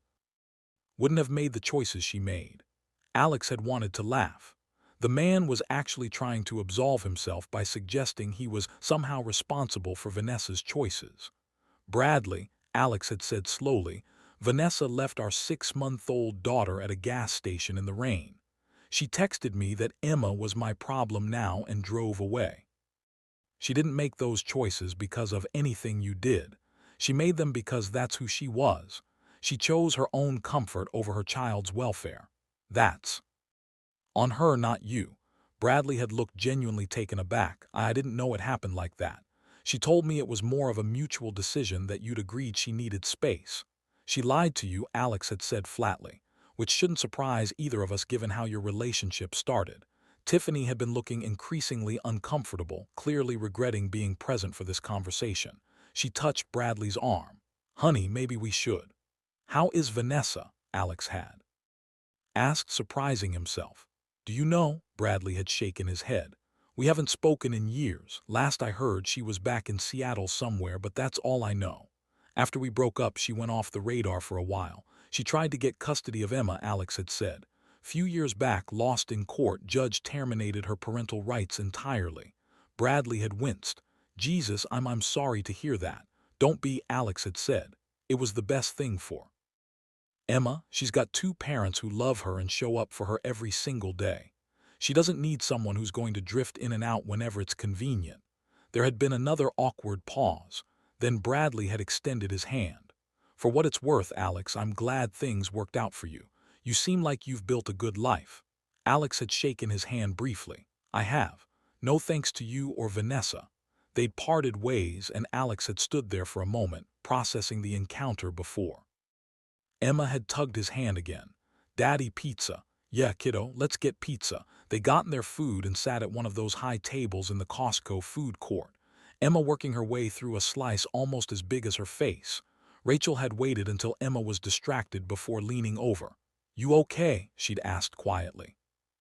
wouldn't have made the choices she made. Alex had wanted to laugh. The man was actually trying to absolve himself by suggesting he was somehow responsible for Vanessa's choices. Bradley, Alex had said slowly, Vanessa left our 6-month-old daughter at a gas station in the rain. She texted me that Emma was my problem now and drove away. She didn't make those choices because of anything you did. She made them because that's who she was. She chose her own comfort over her child's welfare. That's on her, not you. Bradley had looked genuinely taken aback. I didn't know it happened like that. She told me it was more of a mutual decision that you'd agreed she needed space. She lied to you, Alex had said flatly, which shouldn't surprise either of us given how your relationship started. Tiffany had been looking increasingly uncomfortable, clearly regretting being present for this conversation. She touched Bradley's arm. Honey, maybe we should. How is Vanessa? Alex had asked, surprising himself. Do you know? Bradley had shaken his head. We haven't spoken in years. Last I heard, she was back in Seattle somewhere, but that's all I know. After we broke up, she went off the radar for a while. She tried to get custody of Emma, Alex had said. Few years back, lost in court, judge terminated her parental rights entirely. Bradley had winced. Jesus, I'm sorry to hear that. Don't be, Alex had said. It was the best thing for Emma. She's got 2 parents who love her and show up for her every single day. She doesn't need someone who's going to drift in and out whenever it's convenient. There had been another awkward pause. Then Bradley had extended his hand. For what it's worth, Alex, I'm glad things worked out for you. You seem like you've built a good life. Alex had shaken his hand briefly. I have. No thanks to you or Vanessa. They'd parted ways, and Alex had stood there for a moment, processing the encounter before. Emma had tugged his hand again. Daddy, pizza. Yeah, kiddo, let's get pizza. They got in their food and sat at one of those high tables in the Costco food court. Emma working her way through a slice almost as big as her face. Rachel had waited until Emma was distracted before leaning over. You okay? She'd asked quietly.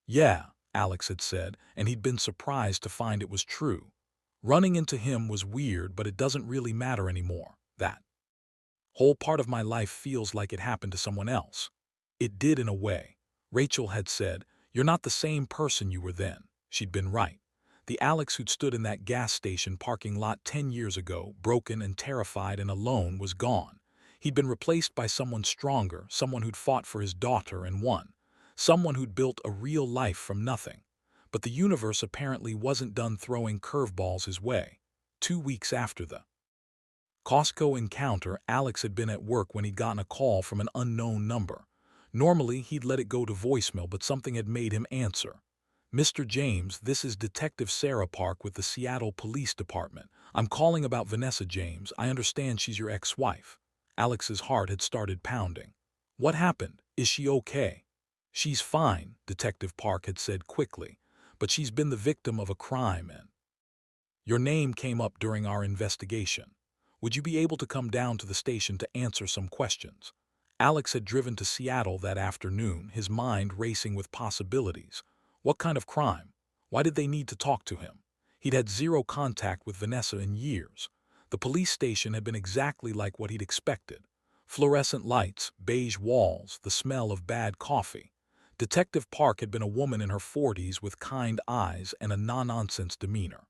Yeah, Alex had said, and he'd been surprised to find it was true. Running into him was weird, but it doesn't really matter anymore. That whole part of my life feels like it happened to someone else. It did in a way. Rachel had said, you're not the same person you were then. She'd been right. The Alex who'd stood in that gas station parking lot 10 years ago, broken and terrified and alone, was gone. He'd been replaced by someone stronger, someone who'd fought for his daughter and won. Someone who'd built a real life from nothing. But the universe apparently wasn't done throwing curveballs his way. 2 weeks after the Costco encounter, Alex had been at work when he'd gotten a call from an unknown number. Normally, he'd let it go to voicemail, but something had made him answer. Mr. James, this is Detective Sarah Park with the Seattle Police Department. I'm calling about Vanessa James. I understand she's your ex-wife. Alex's heart had started pounding. What happened? Is she okay? She's fine, Detective Park had said quickly, but she's been the victim of a crime and your name came up during our investigation. Would you be able to come down to the station to answer some questions? Alex had driven to Seattle that afternoon, his mind racing with possibilities. What kind of crime? Why did they need to talk to him? He'd had zero contact with Vanessa in years. The police station had been exactly like what he'd expected. Fluorescent lights, beige walls, the smell of bad coffee. Detective Park had been a woman in her 40s with kind eyes and a no-nonsense demeanor.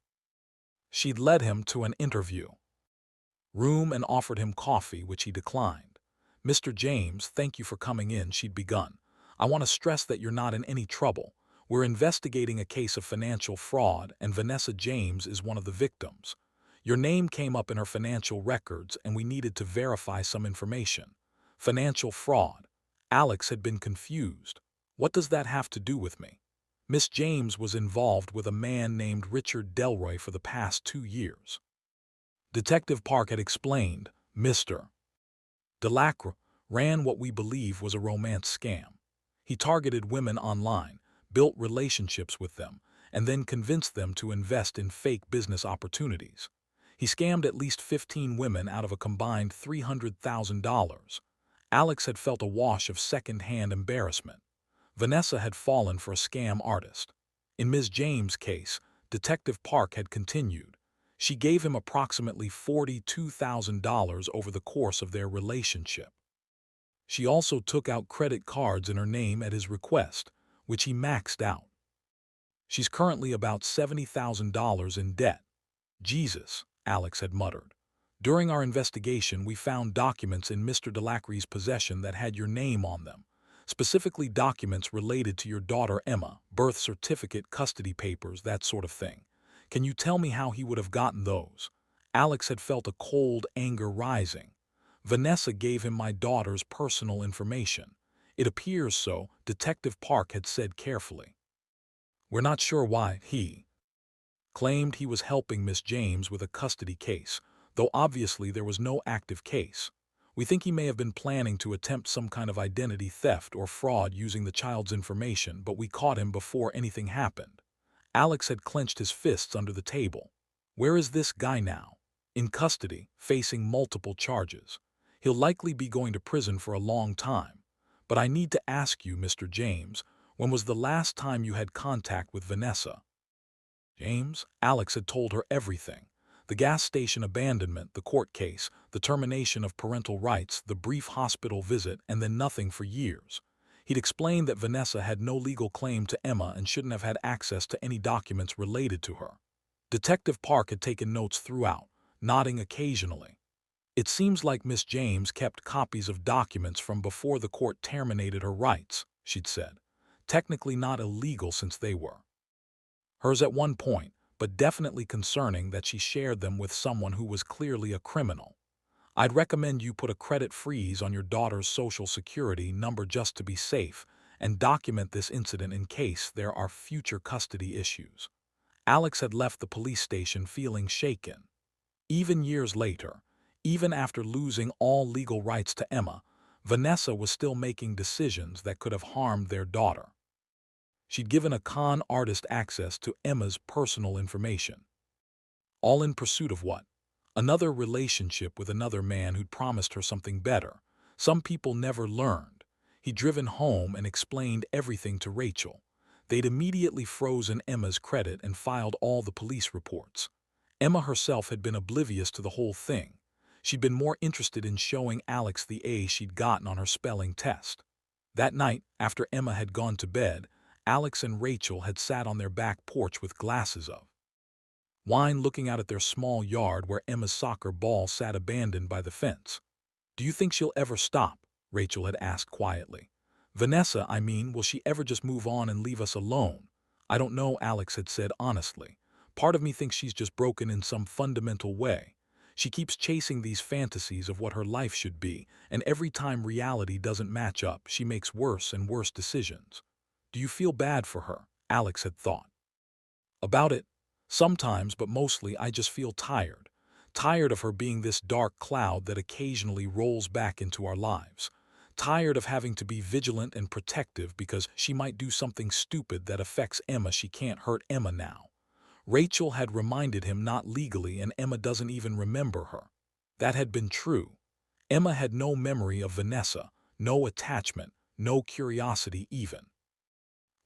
She'd led him to an interview room and offered him coffee, which he declined. Mr. James, thank you for coming in, she'd begun. I want to stress that you're not in any trouble. We're investigating a case of financial fraud, and Vanessa James is one of the victims. Your name came up in her financial records, and we needed to verify some information. Financial fraud. Alex had been confused. What does that have to do with me? Miss James was involved with a man named Richard Delroy for the past 2 years. Detective Park had explained, Mr. Delacroix ran what we believe was a romance scam. He targeted women online, built relationships with them, and then convinced them to invest in fake business opportunities. He scammed at least 15 women out of a combined $300,000. Alex had felt a wash of second-hand embarrassment. Vanessa had fallen for a scam artist. In Ms. James' case, Detective Park had continued. She gave him approximately $42,000 over the course of their relationship. She also took out credit cards in her name at his request, which he maxed out. She's currently about $70,000 in debt. Jesus, Alex had muttered. During our investigation, we found documents in Mr. Delacroix's possession that had your name on them, specifically documents related to your daughter Emma, birth certificate, custody papers, that sort of thing. Can you tell me how he would have gotten those? Alex had felt a cold anger rising. Vanessa gave him my daughter's personal information. It appears so, Detective Park had said carefully. We're not sure why he claimed he was helping Miss James with a custody case, though obviously there was no active case. We think he may have been planning to attempt some kind of identity theft or fraud using the child's information, but we caught him before anything happened. Alex had clenched his fists under the table. Where is this guy now? In custody, facing multiple charges. He'll likely be going to prison for a long time. But I need to ask you, Mr. James, when was the last time you had contact with Vanessa? James, Alex had told her everything. The gas station abandonment, the court case, the termination of parental rights, the brief hospital visit, and then nothing for years. He'd explained that Vanessa had no legal claim to Emma and shouldn't have had access to any documents related to her. Detective Park had taken notes throughout, nodding occasionally. It seems like Miss James kept copies of documents from before the court terminated her rights, she'd said. Technically not illegal since they were hers at one point, but definitely concerning that she shared them with someone who was clearly a criminal. I'd recommend you put a credit freeze on your daughter's social security number just to be safe, and document this incident in case there are future custody issues. Alex had left the police station feeling shaken. Even years later, even after losing all legal rights to Emma, Vanessa was still making decisions that could have harmed their daughter. She'd given a con artist access to Emma's personal information. All in pursuit of what? Another relationship with another man who'd promised her something better. Some people never learned. He'd driven home and explained everything to Rachel. They'd immediately frozen Emma's credit and filed all the police reports. Emma herself had been oblivious to the whole thing. She'd been more interested in showing Alex the A she'd gotten on her spelling test. That night, after Emma had gone to bed, Alex and Rachel had sat on their back porch with glasses of wine looking out at their small yard where Emma's soccer ball sat abandoned by the fence. Do you think she'll ever stop? Rachel had asked quietly. Vanessa, I mean, will she ever just move on and leave us alone? I don't know, Alex had said honestly. Part of me thinks she's just broken in some fundamental way. She keeps chasing these fantasies of what her life should be, and every time reality doesn't match up, she makes worse and worse decisions. Do you feel bad for her? Alex had thought about it. Sometimes, but mostly, I just feel tired. Tired of her being this dark cloud that occasionally rolls back into our lives. Tired of having to be vigilant and protective because she might do something stupid that affects Emma. She can't hurt Emma now. Rachel had reminded him not legally, and Emma doesn't even remember her. That had been true. Emma had no memory of Vanessa, no attachment, no curiosity even.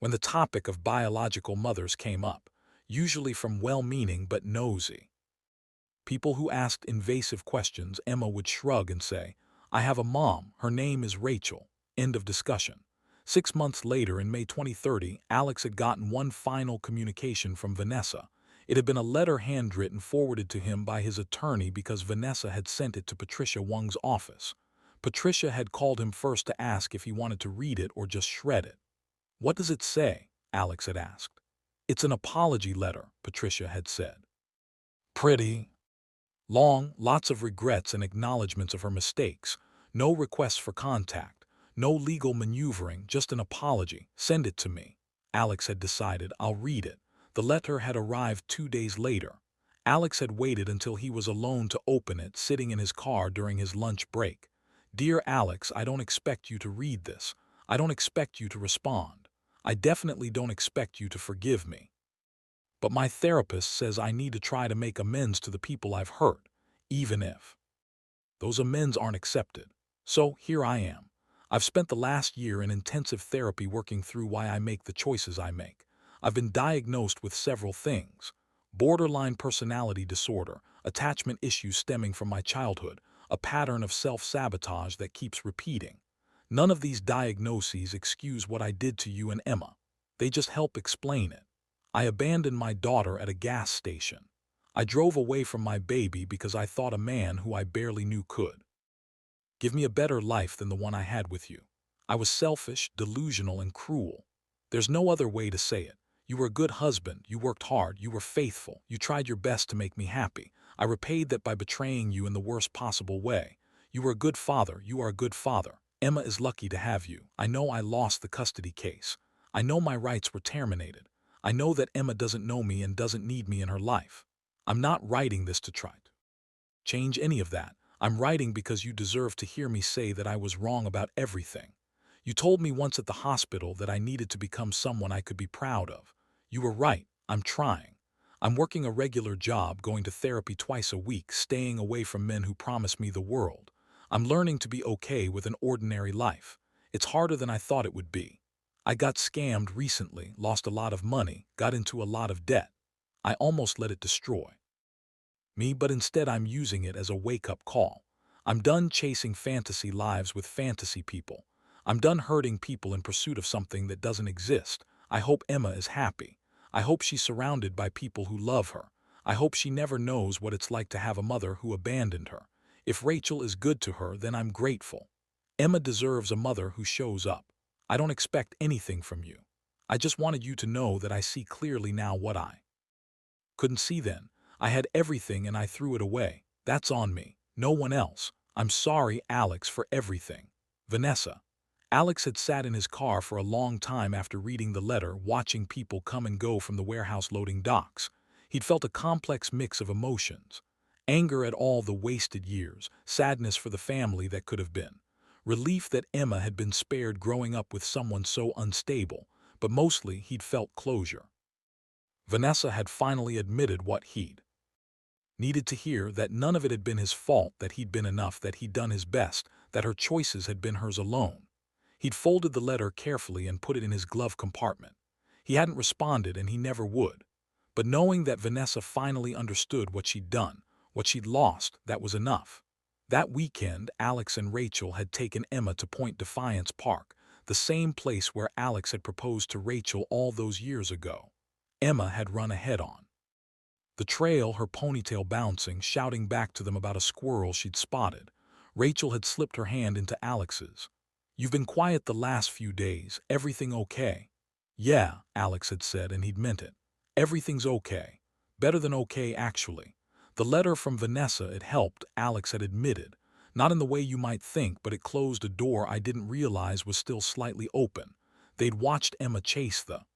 When the topic of biological mothers came up, usually from well-meaning but nosy people who asked invasive questions, Emma would shrug and say, I have a mom, her name is Rachel. End of discussion. 6 months later, in May 2030, Alex had gotten one final communication from Vanessa. It had been a letter handwritten forwarded to him by his attorney because Vanessa had sent it to Patricia Wong's office. Patricia had called him first to ask if he wanted to read it or just shred it. What does it say? Alex had asked. It's an apology letter, Patricia had said. Pretty long, lots of regrets and acknowledgments of her mistakes. No requests for contact, no legal maneuvering, just an apology. Send it to me. Alex had decided. I'll read it. The letter had arrived 2 days later. Alex had waited until he was alone to open it, sitting in his car during his lunch break. "Dear Alex, I don't expect you to read this. I don't expect you to respond. I definitely don't expect you to forgive me. But my therapist says I need to try to make amends to the people I've hurt, even if those amends aren't accepted. So here I am. I've spent the last year in intensive therapy working through why I make the choices I make. I've been diagnosed with several things: borderline personality disorder, attachment issues stemming from my childhood, a pattern of self-sabotage that keeps repeating. None of these diagnoses excuse what I did to you and Emma. They just help explain it. I abandoned my daughter at a gas station. I drove away from my baby because I thought a man who I barely knew could give me a better life than the one I had with you. I was selfish, delusional, and cruel. There's no other way to say it. You were a good husband, you worked hard, you were faithful, you tried your best to make me happy. I repaid that by betraying you in the worst possible way. You were a good father, you are a good father. Emma is lucky to have you. I know I lost the custody case. I know my rights were terminated. I know that Emma doesn't know me and doesn't need me in her life. I'm not writing this to try to change any of that. I'm writing because you deserve to hear me say that I was wrong about everything. You told me once at the hospital that I needed to become someone I could be proud of. You were right. I'm trying. I'm working a regular job, going to therapy twice a week, staying away from men who promise me the world. I'm learning to be okay with an ordinary life. It's harder than I thought it would be. I got scammed recently, lost a lot of money, got into a lot of debt. I almost let it destroy me, but instead I'm using it as a wake-up call. I'm done chasing fantasy lives with fantasy people. I'm done hurting people in pursuit of something that doesn't exist. I hope Emma is happy. I hope she's surrounded by people who love her. I hope she never knows what it's like to have a mother who abandoned her. If Rachel is good to her, then I'm grateful. Emma deserves a mother who shows up. I don't expect anything from you. I just wanted you to know that I see clearly now what I couldn't see then. I had everything and I threw it away. That's on me. No one else. I'm sorry, Alex, for everything. Vanessa. Alex had sat in his car for a long time after reading the letter, watching people come and go from the warehouse loading docks. He'd felt a complex mix of emotions: anger at all the wasted years, sadness for the family that could have been, relief that Emma had been spared growing up with someone so unstable, but mostly he'd felt closure. Vanessa had finally admitted what he'd needed to hear, that none of it had been his fault, that he'd been enough, that he'd done his best, that her choices had been hers alone. He'd folded the letter carefully and put it in his glove compartment. He hadn't responded, and he never would. But knowing that Vanessa finally understood what she'd done, what she'd lost, that was enough. That weekend, Alex and Rachel had taken Emma to Point Defiance Park, the same place where Alex had proposed to Rachel all those years ago. Emma had run ahead on the trail, her ponytail bouncing, shouting back to them about a squirrel she'd spotted. Rachel had slipped her hand into Alex's. "You've been quiet the last few days. Everything okay?" "Yeah," Alex had said, and he'd meant it. "Everything's okay. Better than okay, actually. The letter from Vanessa, it helped," Alex had admitted. "Not in the way you might think, but it closed a door I didn't realize was still slightly open." They'd watched Emma chase the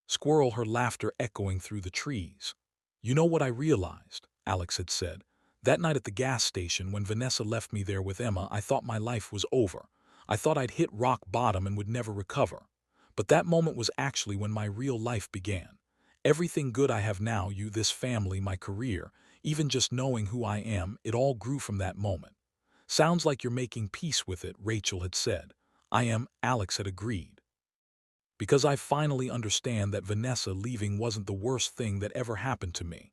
squirrel, her laughter echoing through the trees. "You know what I realized," Alex had said. "That night at the gas station when Vanessa left me there with Emma, I thought my life was over. I thought I'd hit rock bottom and would never recover. But that moment was actually when my real life began. Everything good I have now, you, this family, my career, even just knowing who I am, it all grew from that moment." "Sounds like you're making peace with it," Rachel had said. "I am," Alex had agreed. "Because I finally understand that Vanessa leaving wasn't the worst thing that ever happened to me.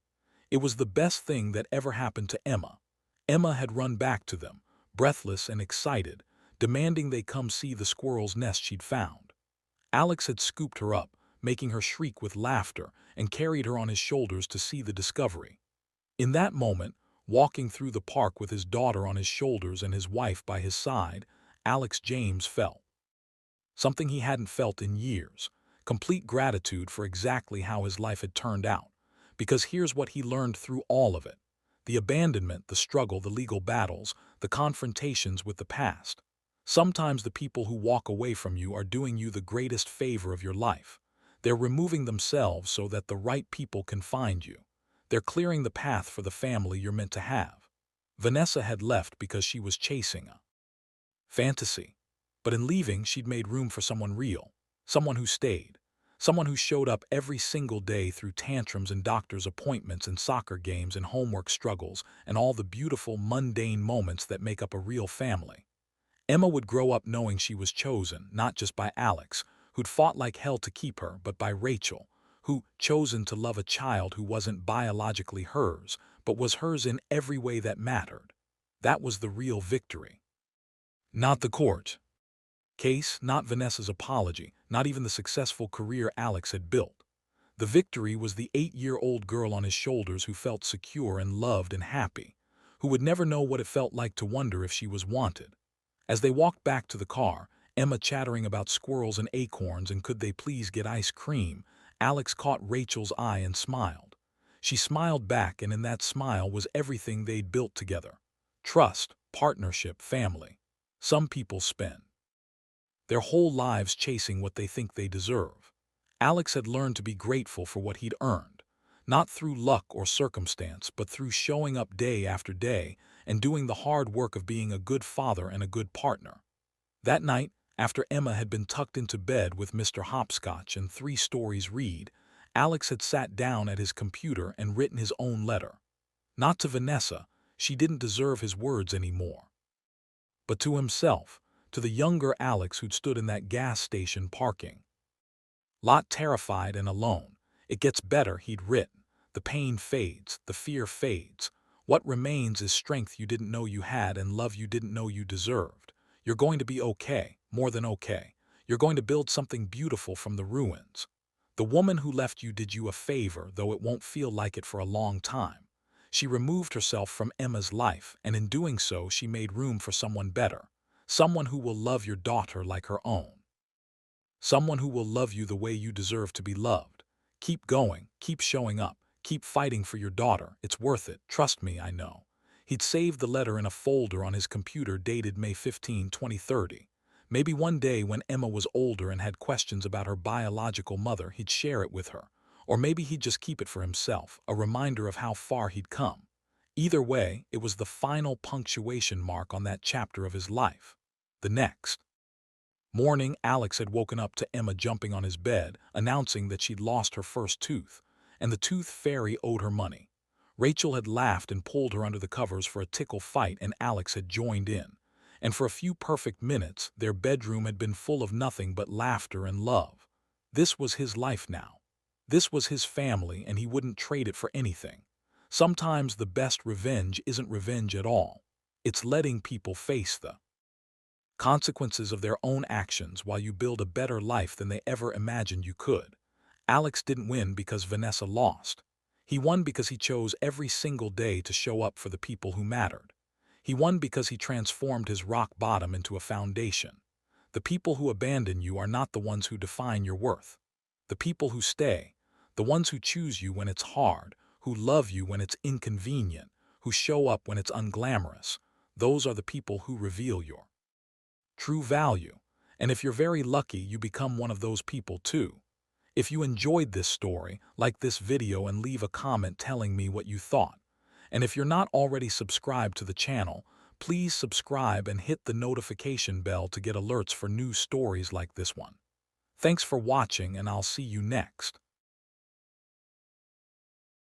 It was the best thing that ever happened to Emma." Emma had run back to them, breathless and excited, demanding they come see the squirrel's nest she'd found. Alex had scooped her up, making her shriek with laughter, and carried her on his shoulders to see the discovery. In that moment, walking through the park with his daughter on his shoulders and his wife by his side, Alex James felt something he hadn't felt in years: complete gratitude for exactly how his life had turned out. Because here's what he learned through all of it: the abandonment, the struggle, the legal battles, the confrontations with the past. Sometimes the people who walk away from you are doing you the greatest favor of your life. They're removing themselves so that the right people can find you. They're clearing the path for the family you're meant to have. Vanessa had left because she was chasing a fantasy. But in leaving, she'd made room for someone real, someone who stayed, someone who showed up every single day through tantrums and doctor's appointments and soccer games and homework struggles and all the beautiful, mundane moments that make up a real family. Emma would grow up knowing she was chosen, not just by Alex, who'd fought like hell to keep her, but by Rachel, who chosen to love a child who wasn't biologically hers, but was hers in every way that mattered. That was the real victory. Not the court case, not Vanessa's apology, not even the successful career Alex had built. The victory was the 8-year-old girl on his shoulders who felt secure and loved and happy, who would never know what it felt like to wonder if she was wanted. As they walked back to the car, Emma chattering about squirrels and acorns and could they please get ice cream, Alex caught Rachel's eye and smiled. She smiled back, and in that smile was everything they'd built together. Trust, partnership, family. Some people spend their whole lives chasing what they think they deserve. Alex had learned to be grateful for what he'd earned, not through luck or circumstance, but through showing up day after day and doing the hard work of being a good father and a good partner. That night, after Emma had been tucked into bed with Mr. Hopscotch and 3 stories read, Alex had sat down at his computer and written his own letter. Not to Vanessa, she didn't deserve his words anymore, but to himself, to the younger Alex who'd stood in that gas station parking lot terrified and alone. It gets better, he'd written. The pain fades, the fear fades. What remains is strength you didn't know you had and love you didn't know you deserved. You're going to be okay, more than okay. You're going to build something beautiful from the ruins. The woman who left you did you a favor, though it won't feel like it for a long time. She removed herself from Emma's life, and in doing so she made room for someone better. Someone who will love your daughter like her own. Someone who will love you the way you deserve to be loved. Keep going, keep showing up, keep fighting for your daughter. It's worth it, trust me, I know. He'd saved the letter in a folder on his computer dated May 15, 2030. Maybe one day when Emma was older and had questions about her biological mother, he'd share it with her. Or maybe he'd just keep it for himself, a reminder of how far he'd come. Either way, it was the final punctuation mark on that chapter of his life. The next morning, Alex had woken up to Emma jumping on his bed, announcing that she'd lost her first tooth, and the tooth fairy owed her money. Rachel had laughed and pulled her under the covers for a tickle fight, and Alex had joined in. And for a few perfect minutes, their bedroom had been full of nothing but laughter and love. This was his life now. This was his family, and he wouldn't trade it for anything. Sometimes the best revenge isn't revenge at all. It's letting people face the consequences of their own actions while you build a better life than they ever imagined you could. Alex didn't win because Vanessa lost. He won because he chose every single day to show up for the people who mattered. He won because he transformed his rock bottom into a foundation. The people who abandon you are not the ones who define your worth. The people who stay, the ones who choose you when it's hard, who love you when it's inconvenient, who show up when it's unglamorous, those are the people who reveal your true value. And if you're very lucky, you become one of those people too. If you enjoyed this story, like this video and leave a comment telling me what you thought. And if you're not already subscribed to the channel, please subscribe and hit the notification bell to get alerts for new stories like this one. Thanks for watching, and I'll see you next.